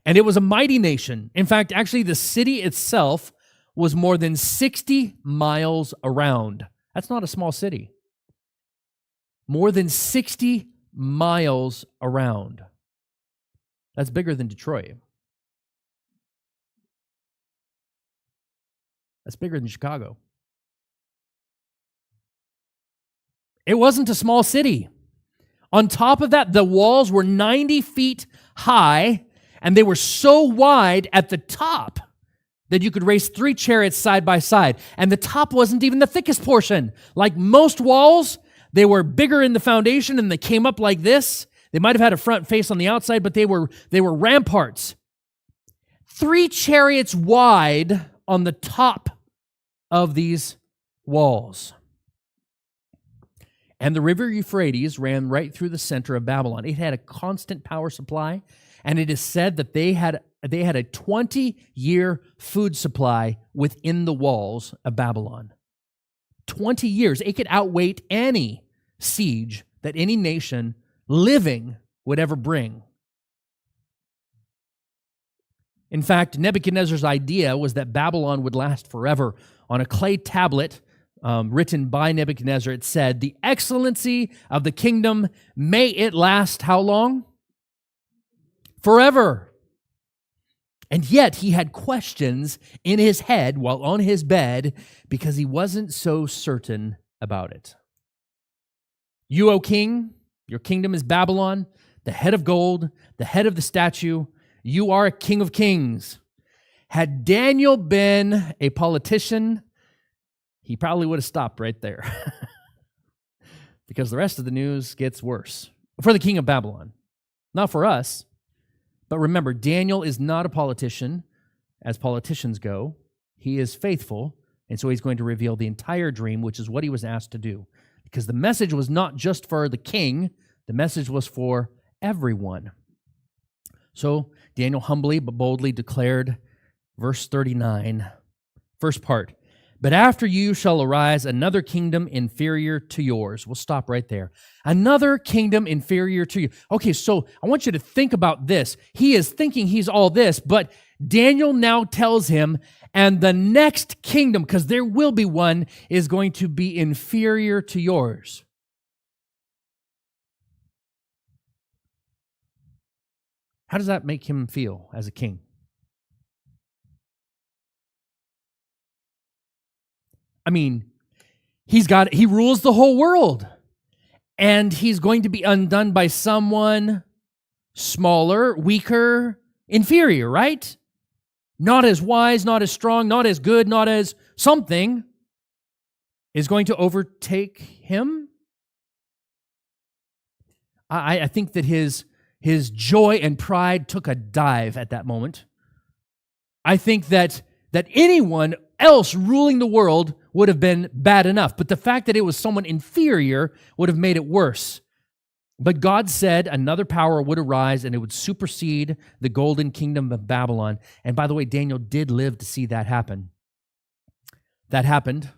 Speaker 3: and it was a mighty nation. In fact, actually, the city itself was more than 60 miles around. That's not a small city. More than 60 miles around. That's bigger than Detroit. That's bigger than Chicago. It wasn't a small city. On top of that, the walls were 90 feet high, and they were so wide at the top that you could race 3 chariots side by side. And the top wasn't even the thickest portion. Like most walls, they were bigger in the foundation and they came up like this. They might have had a front face on the outside, but they were ramparts. 3 chariots wide on the top of these walls. And the river Euphrates ran right through the center of Babylon. It had a constant power supply, and it is said that they had a 20-year food supply within the walls of Babylon. 20 years. It could outwait any siege that any nation living would ever bring. In fact, Nebuchadnezzar's idea was that Babylon would last forever. On a clay tablet written by Nebuchadnezzar, it said, "The excellency of the kingdom, may it last how long? Forever." And yet he had questions in his head while on his bed because he wasn't so certain about it. You, O king, your kingdom is Babylon, the head of gold, the head of the statue. You are a king of kings. Had Daniel been a politician, he probably would have stopped right there because the rest of the news gets worse for the king of Babylon. Not for us, but remember, Daniel is not a politician as politicians go. He is faithful, and so he's going to reveal the entire dream, which is what he was asked to do. Because the message was not just for the king, the message was for everyone. So Daniel humbly but boldly declared, verse 39, first part, "But after you shall arise another kingdom inferior to yours." We'll stop right there. Another kingdom inferior to you. Okay, so I want you to think about this. He is thinking he's all this, but Daniel now tells him, and the next kingdom, because there will be one, is going to be inferior to yours. How does that make him feel as a king? I mean, he rules the whole world, and he's going to be undone by someone smaller, weaker, inferior, right? Not as wise, not as strong, not as good, not as something is going to overtake him. I think that his joy and pride took a dive at that moment. I think that anyone else ruling the world would have been bad enough, but the fact that it was someone inferior would have made it worse. But God said another power would arise and it would supersede the golden kingdom of Babylon. And by the way, Daniel did live to see that happen. That happened.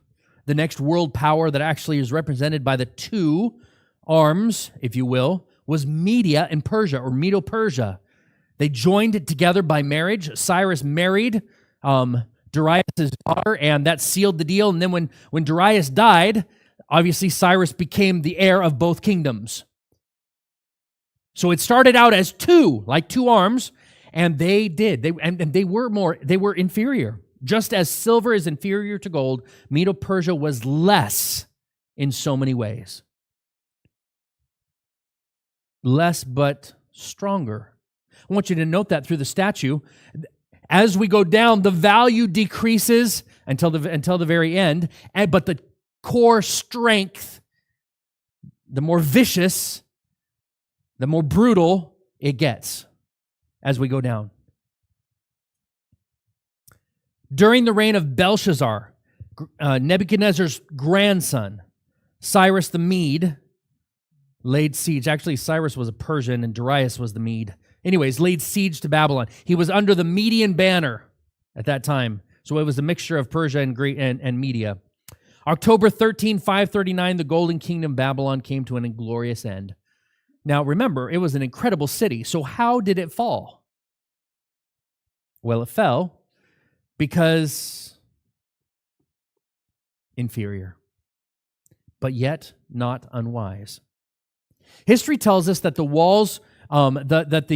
Speaker 3: The next world power that actually is represented by the 2 arms, if you will, was Media and Persia, or Medo-Persia. They joined it together by marriage. Cyrus married Darius' daughter, and that sealed the deal. And then when Darius died, obviously Cyrus became the heir of both kingdoms. So it started out as 2, like 2 arms, And they did. They were inferior. Just as silver is inferior to gold, Medo-Persia was less in so many ways. Less but stronger. I want you to note that through the statue. As we go down, the value decreases until the very end, but the core strength, the more vicious, the more brutal it gets as we go down. During the reign of Belshazzar, Nebuchadnezzar's grandson, Cyrus the Mede, laid siege. Actually, Cyrus was a Persian and Darius was the Mede. Anyways, laid siege to Babylon. He was under the Median banner at that time. So it was a mixture of Persia and Media. October 13, 539, the Golden Kingdom of Babylon came to an inglorious end. Now, remember, it was an incredible city. So how did it fall? Well, it fell because inferior, but yet not unwise. History tells us that the walls, that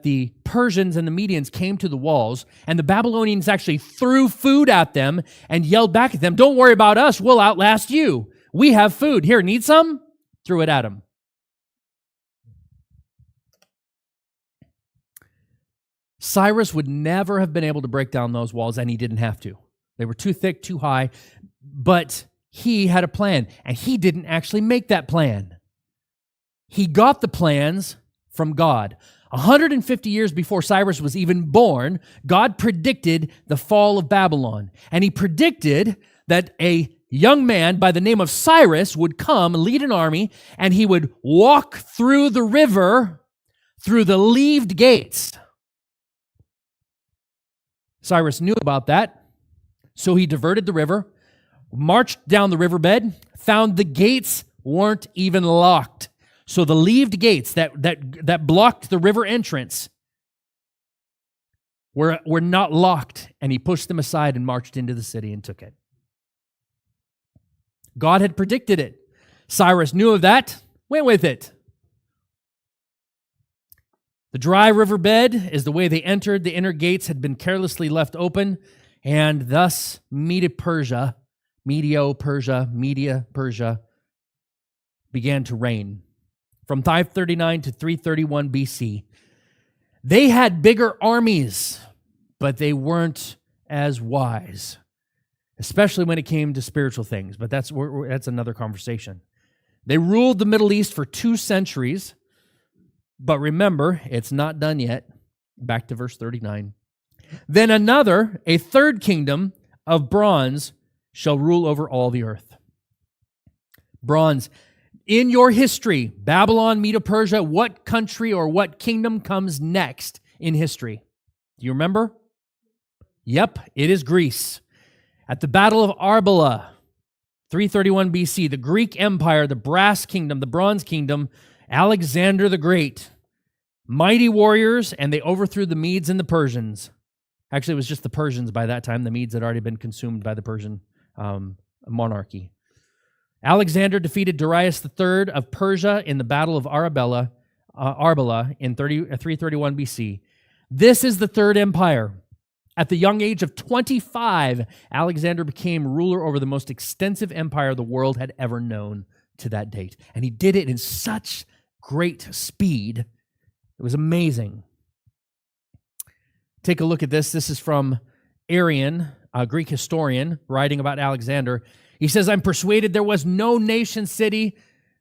Speaker 3: the Persians and the Medians came to the walls, and the Babylonians actually threw food at them and yelled back at them, "Don't worry about us, we'll outlast you. We have food. Here, need some?" Threw it at them. Cyrus would never have been able to break down those walls, and he didn't have to. They were too thick, too high, but he had a plan, and he didn't actually make that plan. He got the plans from God. 150 years before Cyrus was even born, God predicted the fall of Babylon, and he predicted that a young man by the name of Cyrus would come, lead an army, and he would walk through the river, through the leaved gates. Cyrus knew about that, so he diverted the river, marched down the riverbed, found the gates weren't even locked. So the leaved gates that blocked the river entrance were not locked, and he pushed them aside and marched into the city and took it. God had predicted it. Cyrus knew of that, went with it. The dry riverbed is the way they entered. The inner gates had been carelessly left open, and thus Media-Persia began to reign. From 539 to 331 BC. They had bigger armies, but they weren't as wise, especially when it came to spiritual things, but that's another conversation. They ruled the Middle East for 2 centuries, but remember, it's not done yet. Back to verse 39. Then a third kingdom of bronze shall rule over all the earth. Bronze. In your history, Babylon, Medo-Persia, what country or what kingdom comes next in history? Do you remember? Yep, it is Greece. At the Battle of Arbela, 331 BC, the Greek Empire, the brass kingdom, the bronze kingdom, Alexander the Great, mighty warriors, and they overthrew the Medes and the Persians. Actually, it was just the Persians by that time. The Medes had already been consumed by the Persian monarchy. Alexander defeated Darius III of Persia in the Battle of Arbela in 331 BC. This is the Third Empire. At the young age of 25, Alexander became ruler over the most extensive empire the world had ever known to that date. And he did it in such great speed. It was amazing. Take a look at this. This is from Arian, a Greek historian, writing about Alexander. He says, "I'm persuaded there was no nation, city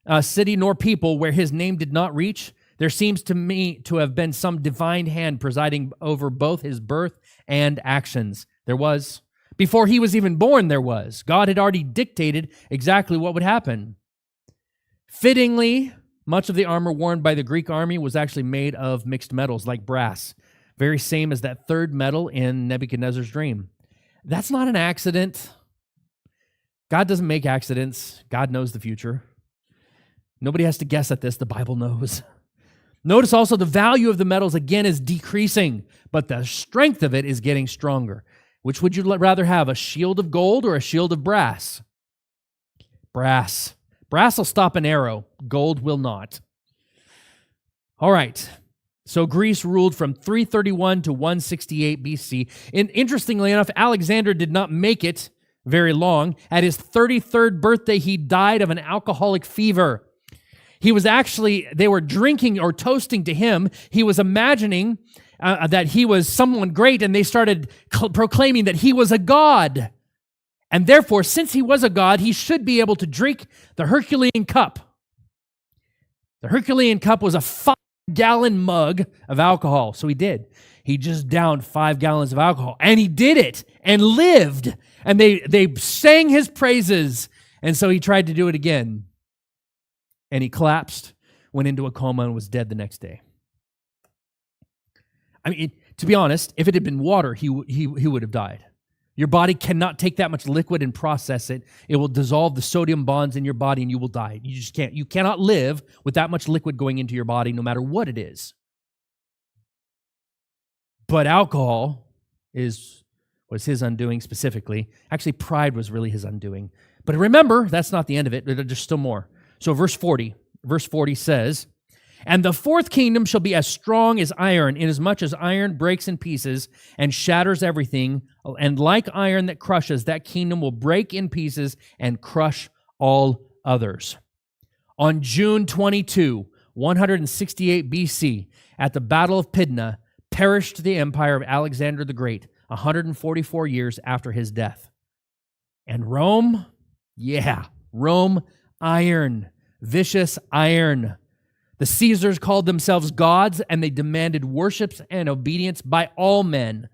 Speaker 3: nor people where his name did not reach. There seems to me to have been some divine hand presiding over both his birth and actions." There was. Before he was even born, there was. God had already dictated exactly what would happen. Fittingly, much of the armor worn by the Greek army was actually made of mixed metals like brass, very same as that third metal in Nebuchadnezzar's dream. That's not an accident. God doesn't make accidents. God knows the future. Nobody has to guess at this. The Bible knows. Notice also the value of the metals, again, is decreasing, but the strength of it is getting stronger. Which would you rather have, a shield of gold or a shield of brass? Brass. Brass will stop an arrow. Gold will not. All right. So Greece ruled from 331 to 168 BC. And interestingly enough, Alexander did not make it very long. At his 33rd birthday, he died of an alcoholic fever. He was actually, they were drinking or toasting to him. He was imagining that he was someone great, and they started proclaiming that he was a god. And therefore, since he was a god, he should be able to drink the Herculean cup. The Herculean cup was a 5-gallon mug of alcohol. So he did. He just downed 5 gallons of alcohol, and he did it and lived. And they sang his praises. And so he tried to do it again. And he collapsed, went into a coma, and was dead the next day. I mean, to be honest, if it had been water, he would have died. Your body cannot take that much liquid and process it. It will dissolve the sodium bonds in your body, and you will die. You just can't. You cannot live with that much liquid going into your body, no matter what it is. But alcohol was his undoing specifically. Actually, pride was really his undoing. But remember, that's not the end of it. There's still more. So verse 40 says, "And the fourth kingdom shall be as strong as iron, inasmuch as iron breaks in pieces and shatters everything. And like iron that crushes, that kingdom will break in pieces and crush all others." On June 22, 168 BC, at the Battle of Pydna, perished the empire of Alexander the Great, 144 years after his death. And Rome, Rome, iron, vicious iron. The Caesars called themselves gods, and they demanded worship and obedience by all men.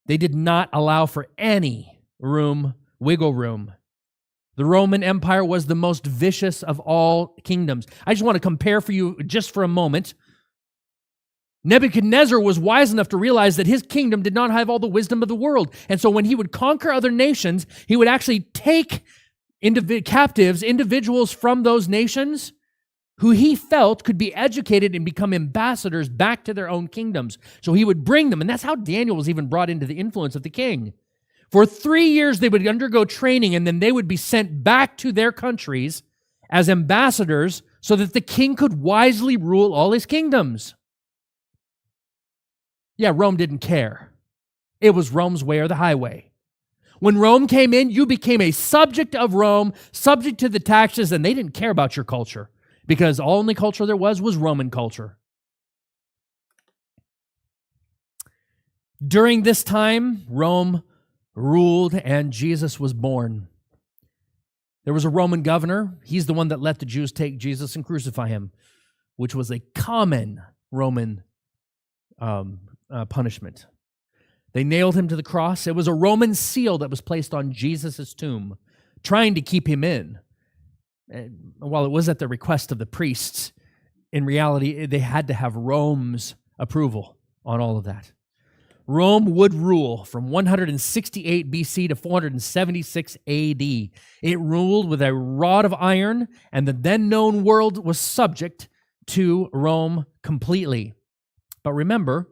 Speaker 3: They did not allow for any wiggle room. The Roman Empire was the most vicious of all kingdoms. I just want to compare for you just for a moment. Nebuchadnezzar was wise enough to realize that his kingdom did not have all the wisdom of the world. And so when he would conquer other nations, he would actually take captives, individuals from those nations who he felt could be educated and become ambassadors back to their own kingdoms. So he would bring them, and that's how Daniel was even brought into the influence of the king. For 3 years, they would undergo training, and then they would be sent back to their countries as ambassadors so that the king could wisely rule all his kingdoms. Yeah, Rome didn't care. It was Rome's way or the highway. When Rome came in, you became a subject of Rome, subject to the taxes, and they didn't care about your culture because the only culture there was Roman culture. During this time, Rome ruled and Jesus was born. There was a Roman governor. He's the one that let the Jews take Jesus and crucify him, which was a common Roman punishment. They nailed him to the cross. It was a Roman seal that was placed on Jesus' tomb, trying to keep him in. And while it was at the request of the priests, in reality, they had to have Rome's approval on all of that. Rome would rule from 168 BC to 476 AD. It ruled with a rod of iron, and the then known world was subject to Rome completely. But remember,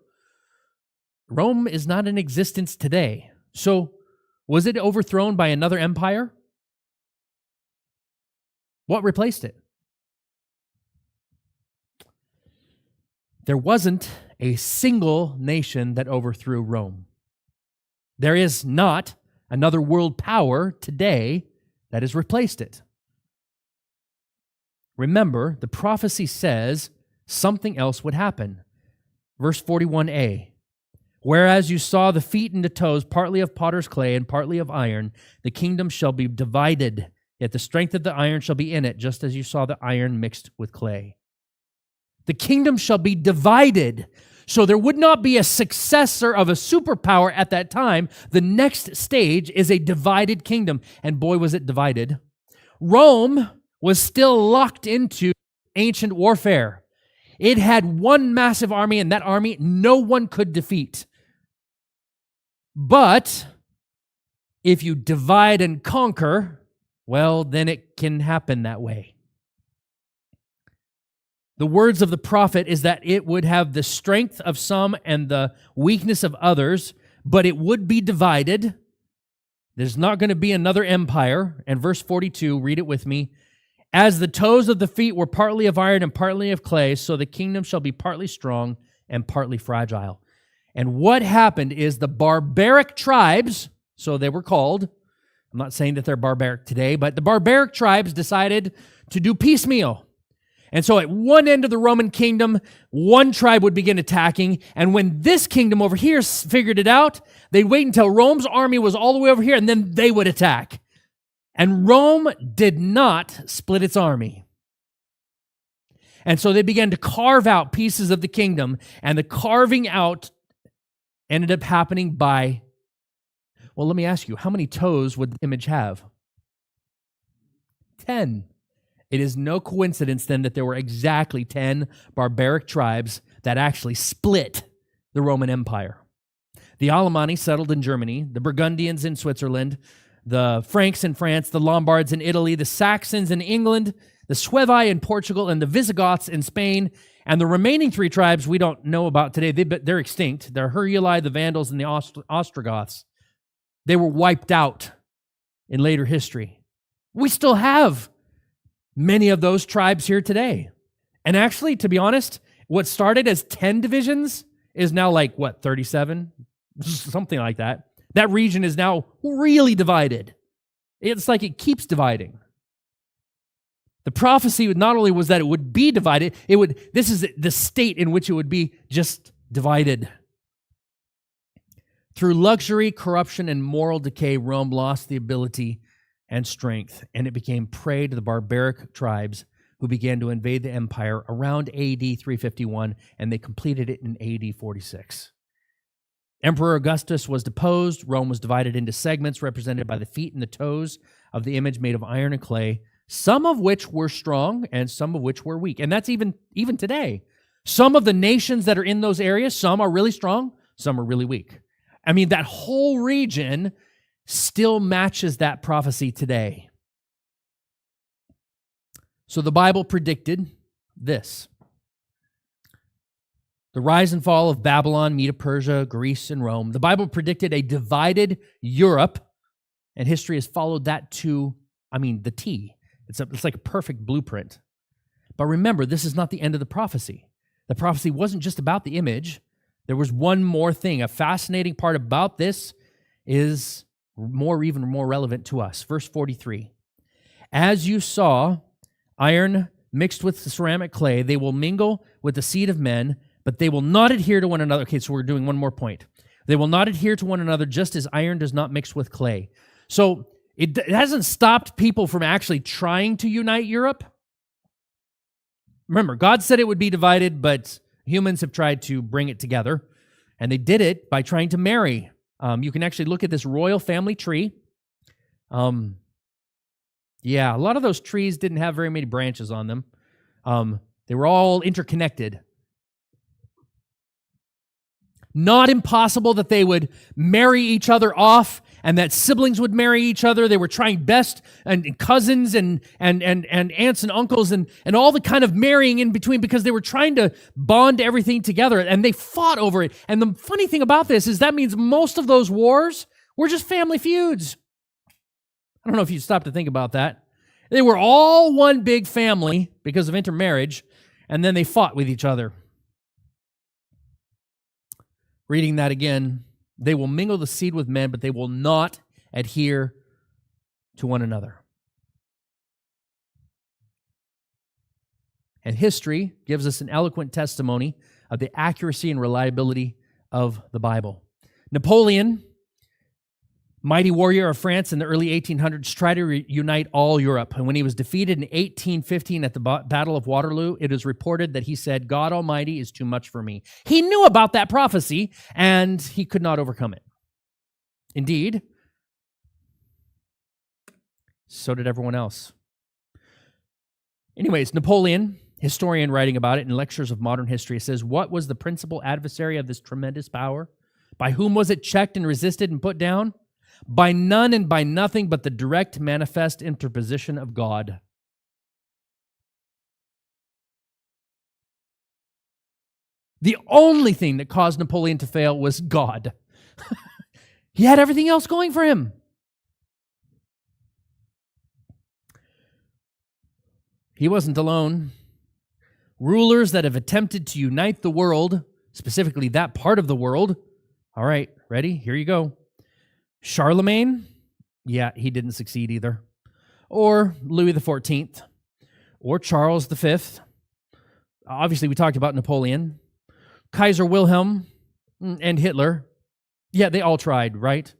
Speaker 3: Rome is not in existence today. So, was it overthrown by another empire? What replaced it? There wasn't a single nation that overthrew Rome. There is not another world power today that has replaced it. Remember, the prophecy says something else would happen. Verse 41a, "Whereas you saw the feet and the toes, partly of potter's clay and partly of iron, the kingdom shall be divided, yet the strength of the iron shall be in it, just as you saw the iron mixed with clay." The kingdom shall be divided. So there would not be a successor of a superpower at that time. The next stage is a divided kingdom. And boy, was it divided. Rome was still locked into ancient warfare. It had one massive army, and that army no one could defeat. But if you divide and conquer, well, then it can happen that way. The words of the prophet is that it would have the strength of some and the weakness of others, but it would be divided. There's not going to be another empire. And verse 42, read it with me. "As the toes of the feet were partly of iron and partly of clay, so the kingdom shall be partly strong and partly fragile. And what happened is the barbaric tribes, so they were called, I'm not saying that they're barbaric today, but the barbaric tribes decided to do piecemeal. And so at one end of the Roman kingdom, one tribe would begin attacking, and when this kingdom over here figured it out, they'd wait until Rome's army was all the way over here, and then they would attack. And Rome did not split its army. And so they began to carve out pieces of the kingdom, and the carving out ended up happening by, well, let me ask you, how many toes would the image have? 10. It is no coincidence then that there were exactly 10 barbaric tribes that actually split the Roman Empire. The Alemanni settled in Germany, the Burgundians in Switzerland, the Franks in France, the Lombards in Italy, the Saxons in England, the Suevi in Portugal, and the Visigoths in Spain. And the remaining 3 tribes we don't know about today, they're extinct. The Heruli, the Vandals, and the Ostrogoths. They were wiped out in later history. We still have many of those tribes here today. And actually, to be honest, what started as 10 divisions is now 37? Something like that. That region is now really divided. It's like it keeps dividing. The prophecy not only was that it would be divided, this is the state in which it would be just divided. Through luxury, corruption, and moral decay, Rome lost the ability and strength, and it became prey to the barbaric tribes who began to invade the empire around AD 351, and they completed it in AD 46. Emperor Augustus was deposed. Rome was divided into segments represented by the feet and the toes of the image made of iron and clay, some of which were strong and some of which were weak. And that's even today. Some of the nations that are in those areas, some are really strong, some are really weak. I mean, that whole region still matches that prophecy today. So the Bible predicted this. The rise and fall of Babylon, Medo-Persia, Greece, and Rome. The Bible predicted a divided Europe, and history has followed that to, the T. It's like a perfect blueprint. But remember, this is not the end of the prophecy. The prophecy wasn't just about the image. There was one more thing. A fascinating part about this is even more relevant to us. Verse 43. As you saw iron mixed with the ceramic clay, they will mingle with the seed of men, but they will not adhere to one another. Okay, so we're doing one more point. They will not adhere to one another just as iron does not mix with clay. So it hasn't stopped people from actually trying to unite Europe. Remember, God said it would be divided, but humans have tried to bring it together, and they did it by trying to marry. You can actually look at this royal family tree. A lot of those trees didn't have very many branches on them. They were all interconnected. Not impossible that they would marry each other off and that siblings would marry each other. They were trying best, and cousins and aunts and uncles and all the kind of marrying in between, because they were trying to bond everything together, and they fought over it. And the funny thing about this is that means most of those wars were just family feuds. I don't know if you stop to think about that. They were all one big family because of intermarriage, and then they fought with each other. Reading that again, they will mingle the seed with men, but they will not adhere to one another. And history gives us an eloquent testimony of the accuracy and reliability of the Bible. Napoleon, mighty warrior of France in the early 1800s, tried to reunite all Europe. And when he was defeated in 1815 at the Battle of Waterloo, it is reported that he said, "God Almighty is too much for me." He knew about that prophecy, and he could not overcome it. Indeed, so did everyone else. Anyways, Napoleon, historian writing about it in Lectures of Modern History, says, "What was the principal adversary of this tremendous power? By whom was it checked and resisted and put down? By none and by nothing but the direct manifest interposition of God." The only thing that caused Napoleon to fail was God. He had everything else going for him. He wasn't alone. Rulers that have attempted to unite the world specifically that part of the world. All right, ready? Here you go. Charlemagne, yeah, he didn't succeed either. Or Louis XIV, or Charles V. Obviously, we talked about Napoleon. Kaiser Wilhelm and Hitler. Yeah, they all tried, right?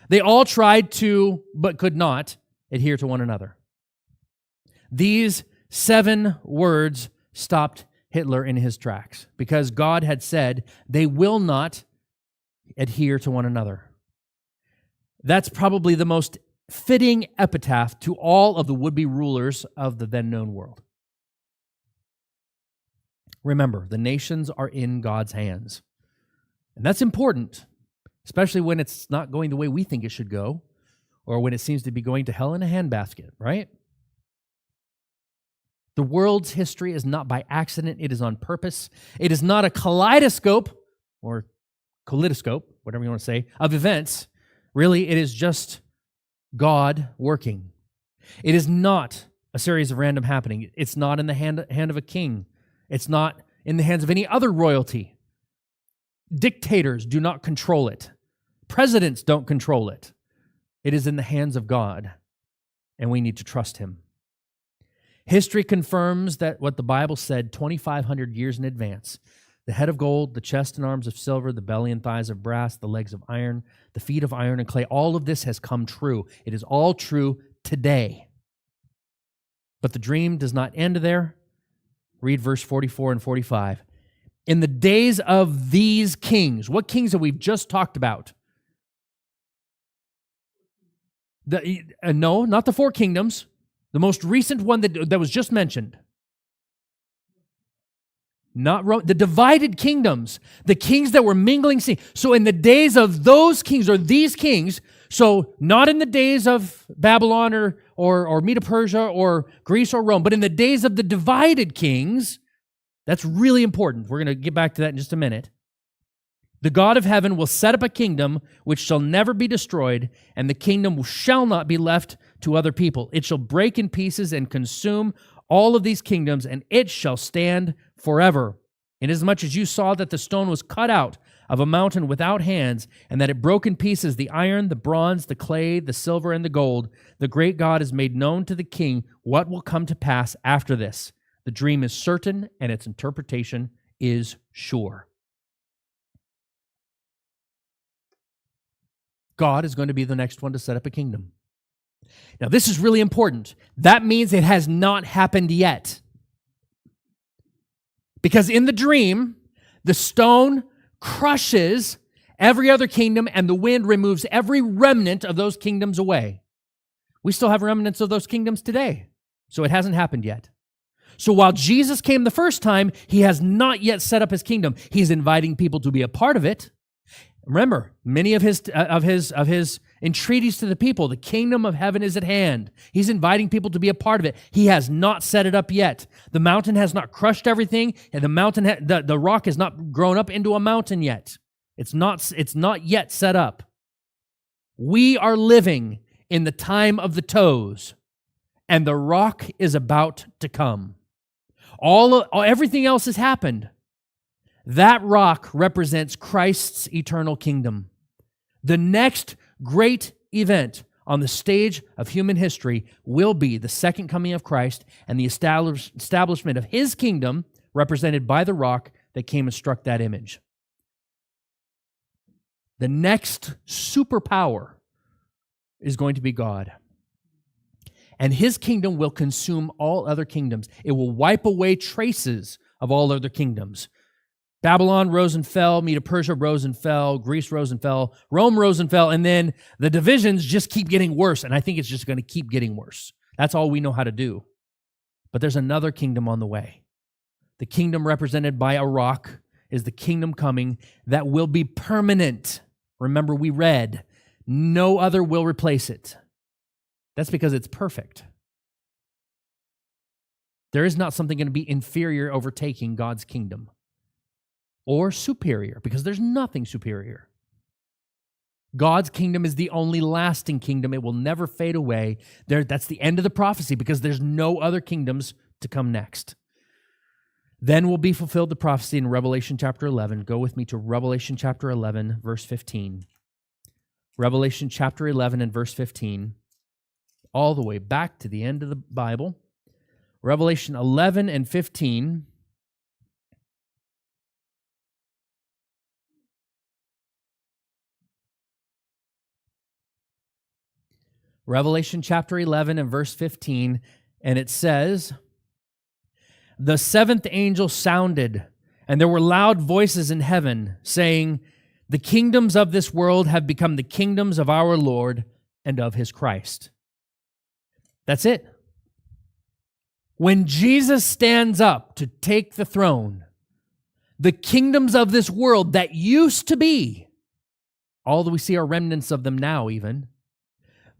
Speaker 3: They all tried to, but could not, adhere to one another. These 7 words stopped Hitler in his tracks because God had said they will not adhere to one another. That's probably the most fitting epitaph to all of the would-be rulers of the then-known world. Remember, the nations are in God's hands. And that's important, especially when it's not going the way we think it should go, or when it seems to be going to hell in a handbasket, right? The world's history is not by accident, it is on purpose. It is not a kaleidoscope, or kaleidoscope, whatever you want to say, of events. Really, it is just God working. It is not a series of random happenings. It's not in the hand of a king. It's not in the hands of any other royalty. Dictators do not control it. Presidents don't control it. It is in the hands of God, and we need to trust Him. History confirms that what the Bible said 2,500 years in advance. The head of gold, the chest and arms of silver, the belly and thighs of brass, the legs of iron, the feet of iron and clay. All of this has come true. It is all true today. But the dream does not end there. Read verse 44 and 45. In the days of these kings, what kings have we just talked about? No, not the 4 kingdoms. The most recent one that was just mentioned. Not Rome, the divided kingdoms, the kings that were mingling. So in the days of those kings or these kings, so not in the days of Babylon or Medo-Persia or Greece or Rome, but in the days of the divided kings, that's really important. We're going to get back to that in just a minute. The God of heaven will set up a kingdom which shall never be destroyed, and the kingdom shall not be left to other people. It shall break in pieces and consume all of these kingdoms, and it shall stand forever. Inasmuch as you saw that the stone was cut out of a mountain without hands, and that it broke in pieces the iron, the bronze, the clay, the silver, and the gold, the great God has made known to the king what will come to pass after this. The dream is certain, and its interpretation is sure. God is going to be the next one to set up a kingdom. Now, this is really important. That means it has not happened yet. Because in the dream, the stone crushes every other kingdom, and the wind removes every remnant of those kingdoms away. We still have remnants of those kingdoms today, so it hasn't happened yet. So while Jesus came the first time, He has not yet set up His kingdom. He's inviting people to be a part of it. Remember, many of his entreaties to the people, the kingdom of heaven is at hand. He's inviting people to be a part of it. He has not set it up yet. The mountain has not crushed everything, and the rock has not grown up into a mountain yet. It's not yet set up. We are living in the time of the toes, and the rock is about to come. Everything else has happened. That rock represents Christ's eternal kingdom. The next great event on the stage of human history will be the second coming of Christ and the establishment of His kingdom, represented by the rock that came and struck that image. The next superpower is going to be God. And His kingdom will consume all other kingdoms. It will wipe away traces of all other kingdoms. Babylon rose and fell, Medo-Persia rose and fell, Greece rose and fell, Rome rose and fell, and then the divisions just keep getting worse, and I think it's just going to keep getting worse. That's all we know how to do. But there's another kingdom on the way. The kingdom represented by a rock is the kingdom coming that will be permanent. Remember, we read, no other will replace it. That's because it's perfect. There is not something going to be inferior overtaking God's kingdom. Or superior, because there's nothing superior. God's kingdom is the only lasting kingdom. It will never fade away. That's the end of the prophecy, because there's no other kingdoms to come next. Then will be fulfilled the prophecy in Revelation chapter 11. Go with me to Revelation chapter 11, verse 15. Revelation chapter 11 and verse 15, all the way back to the end of the Bible. Revelation 11 and 15. Revelation chapter 11 and verse 15, and it says, "The seventh angel sounded, and there were loud voices in heaven, saying, 'The kingdoms of this world have become the kingdoms of our Lord and of his Christ.'" That's it. When Jesus stands up to take the throne, the kingdoms of this world that used to be, although we see our remnants of them now even,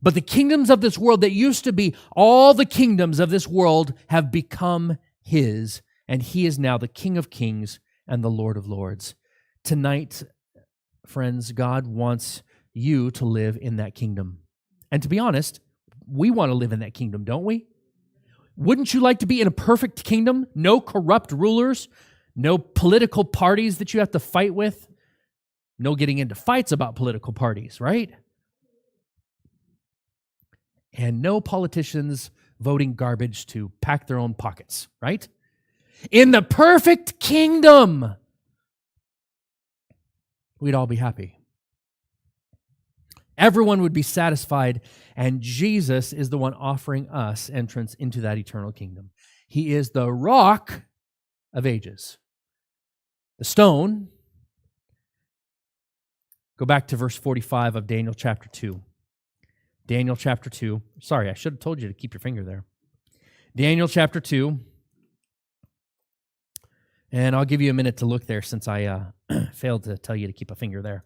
Speaker 3: but the kingdoms of this world that used to be, all the kingdoms of this world have become his, and he is now the King of kings and the Lord of lords. Tonight, friends, God wants you to live in that kingdom. And to be honest, we want to live in that kingdom, don't we? Wouldn't you like to be in a perfect kingdom? No corrupt rulers, no political parties that you have to fight with, no getting into fights about political parties, right? And no politicians voting garbage to pack their own pockets, right? In the perfect kingdom, we'd all be happy. Everyone would be satisfied, and Jesus is the one offering us entrance into that eternal kingdom. He is the rock of ages. The stone, go back to verse 45 of Daniel chapter 2. Daniel chapter 2. Sorry, I should have told you to keep your finger there. Daniel chapter 2. And I'll give you a minute to look there since I failed to tell you to keep a finger there.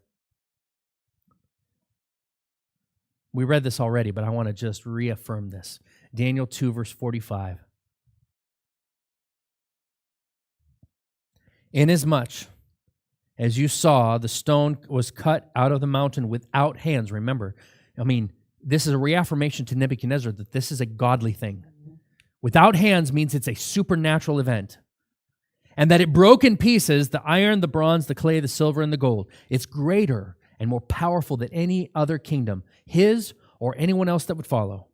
Speaker 3: We read this already, but I want to just reaffirm this. Daniel 2, verse 45. "Inasmuch as you saw the stone was cut out of the mountain without hands," remember, this is a reaffirmation to Nebuchadnezzar that this is a godly thing. Without hands means it's a supernatural event. "And that it broke in pieces the iron, the bronze, the clay, the silver, and the gold." It's greater and more powerful than any other kingdom, his or anyone else that would follow.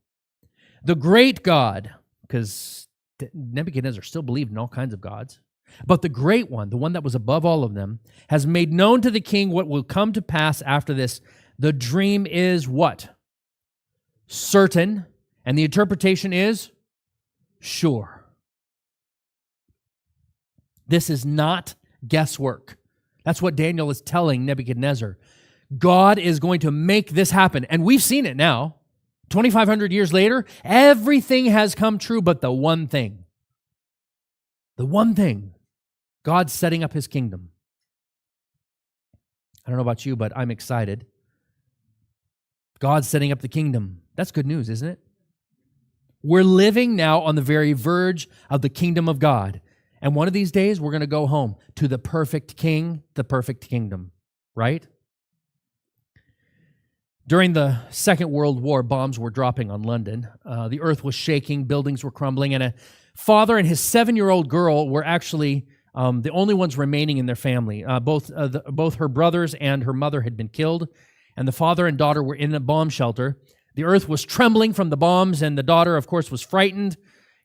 Speaker 3: "The great God," because Nebuchadnezzar still believed in all kinds of gods, "but the great one, the one that was above all of them, has made known to the king what will come to pass after this. The dream is" what? "Certain, and the interpretation is sure." This is not guesswork. That's what Daniel is telling Nebuchadnezzar. God is going to make this happen. And we've seen it now. 2,500 years later, everything has come true but the one thing. The one thing. God's setting up his kingdom. I don't know about you, but I'm excited. God's setting up the kingdom. That's good news, isn't it? We're living now on the very verge of the kingdom of God. And one of these days, we're going to go home to the perfect king, the perfect kingdom, right? During the Second World War, bombs were dropping on London. The earth was shaking, buildings were crumbling, and a father and his 7-year-old girl were actually the only ones remaining in their family. Both her brothers and her mother had been killed, and the father and daughter were in a bomb shelter. The earth was trembling from the bombs, and the daughter, of course, was frightened.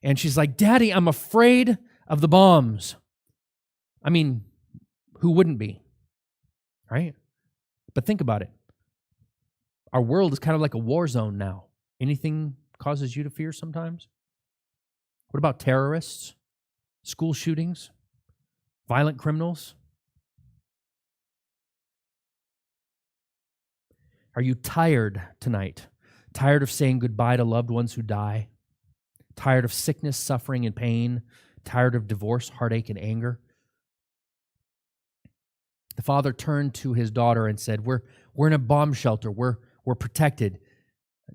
Speaker 3: And she's like, "Daddy, I'm afraid of the bombs." I mean, who wouldn't be, right? But think about it. Our world is kind of like a war zone now. Anything causes you to fear sometimes? What about terrorists, school shootings, violent criminals? Are you tired tonight? Tired of saying goodbye to loved ones who die? Tired of sickness, suffering, and pain? Tired of divorce, heartache, and anger? The father turned to his daughter and said, We're in a bomb shelter. We're protected.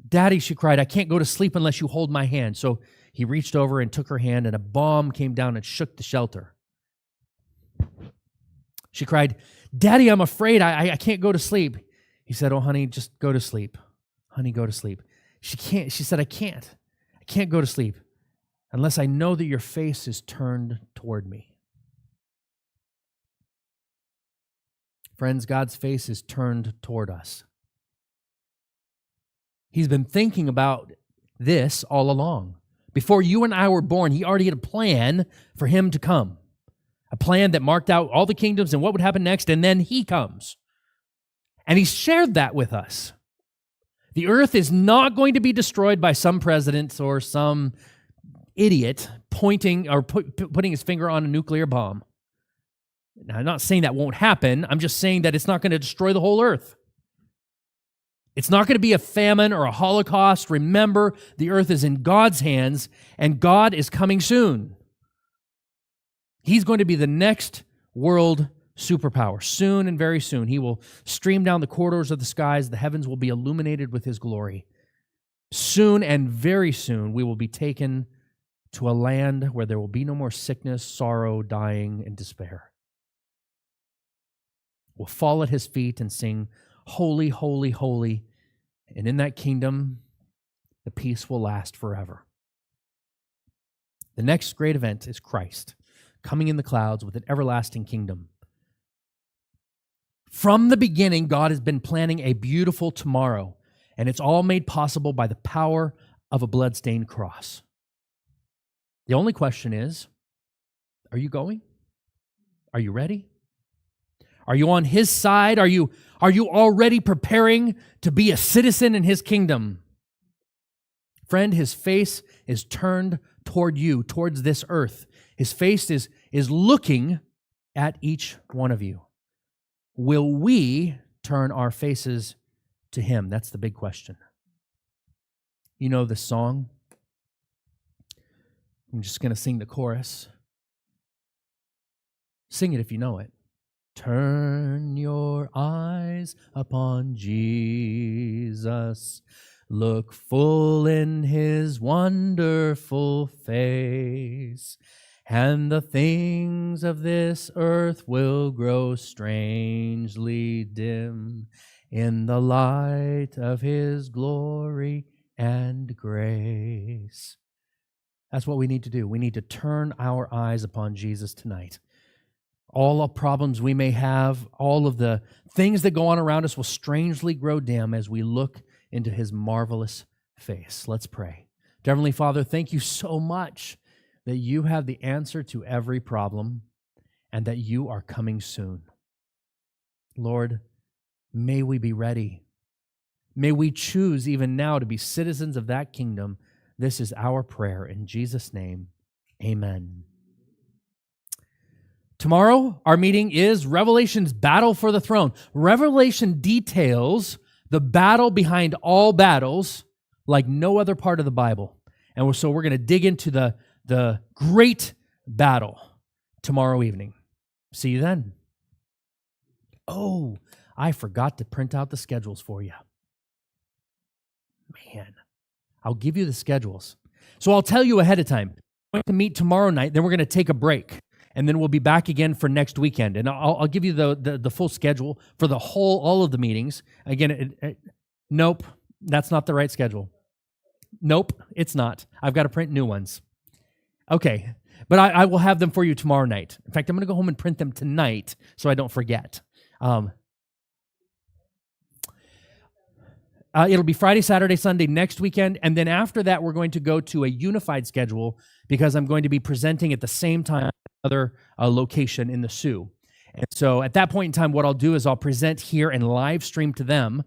Speaker 3: "Daddy," she cried, "I can't go to sleep unless you hold my hand." So he reached over and took her hand, and a bomb came down and shook the shelter. She cried, "Daddy, I'm afraid. I can't go to sleep." He said, "Oh, honey, just go to sleep. Honey, go to sleep." She said, I can't go to sleep unless I know that your face is turned toward me." Friends, God's face is turned toward us. He's been thinking about this all along. Before you and I were born, he already had a plan for him to come. A plan that marked out all the kingdoms and what would happen next, and then he comes. And he's shared that with us. The earth is not going to be destroyed by some president or some idiot pointing or putting his finger on a nuclear bomb. Now, I'm not saying that won't happen. I'm just saying that it's not going to destroy the whole earth. It's not going to be a famine or a Holocaust. Remember, the earth is in God's hands, and God is coming soon. He's going to be the next world superpower. Soon and very soon, he will stream down the corridors of the skies. The heavens will be illuminated with his glory. Soon and very soon, we will be taken to a land where there will be no more sickness, sorrow, dying, and despair. We'll fall at his feet and sing, "Holy, holy, holy." And in that kingdom, the peace will last forever. The next great event is Christ coming in the clouds with an everlasting kingdom. From the beginning, God has been planning a beautiful tomorrow, and it's all made possible by the power of a bloodstained cross. The only question is, are you going? Are you ready? Are you on his side? Are you already preparing to be a citizen in his kingdom? Friend, his face is turned toward you, towards this earth. His face is looking at each one of you. Will we turn our faces to him? That's the big question. You know the song? I'm just going to sing the chorus. Sing it if you know it. Turn your eyes upon Jesus. Look full in his wonderful face, and the things of this earth will grow strangely dim in the light of his glory and grace. That's what we need to do. We need to turn our eyes upon Jesus tonight. All the problems we may have, all of the things that go on around us will strangely grow dim as we look into his marvelous face. Let's pray. Dear Heavenly Father, thank you so much that you have the answer to every problem and that you are coming soon. Lord, may we be ready. May we choose even now to be citizens of that kingdom. This is our prayer. In Jesus' name, amen. Tomorrow, our meeting is Revelation's battle for the throne. Revelation details the battle behind all battles like no other part of the Bible. And so we're going to dig into the great battle tomorrow evening. See you then. Oh, I forgot to print out the schedules for you. Man, I'll give you the schedules. So I'll tell you ahead of time. We're going to meet tomorrow night, then we're going to take a break. And then we'll be back again for next weekend. And I'll give you the full schedule for all of the meetings. Again, nope, that's not the right schedule. Nope, it's not. I've got to print new ones. Okay, but I will have them for you tomorrow night. In fact, I'm going to go home and print them tonight so I don't forget. It'll be Friday, Saturday, Sunday next weekend. And then after that, we're going to go to a unified schedule because I'm going to be presenting at the same time at another location in the Sioux. And so at that point in time, what I'll do is I'll present here and live stream to them.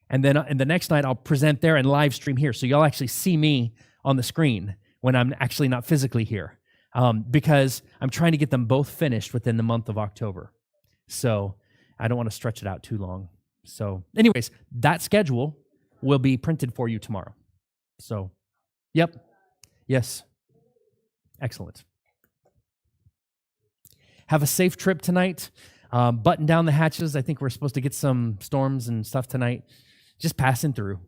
Speaker 3: And then and the next night, I'll present there and live stream here. So you'll actually see me on the screen when I'm actually not physically here because I'm trying to get them both finished within the month of October. So I don't want to stretch it out too long. So anyways, that schedule will be printed for you tomorrow. So, yep. Yes. Excellent. Have a safe trip tonight. Button down the hatches. I think we're supposed to get some storms and stuff tonight. Just passing through.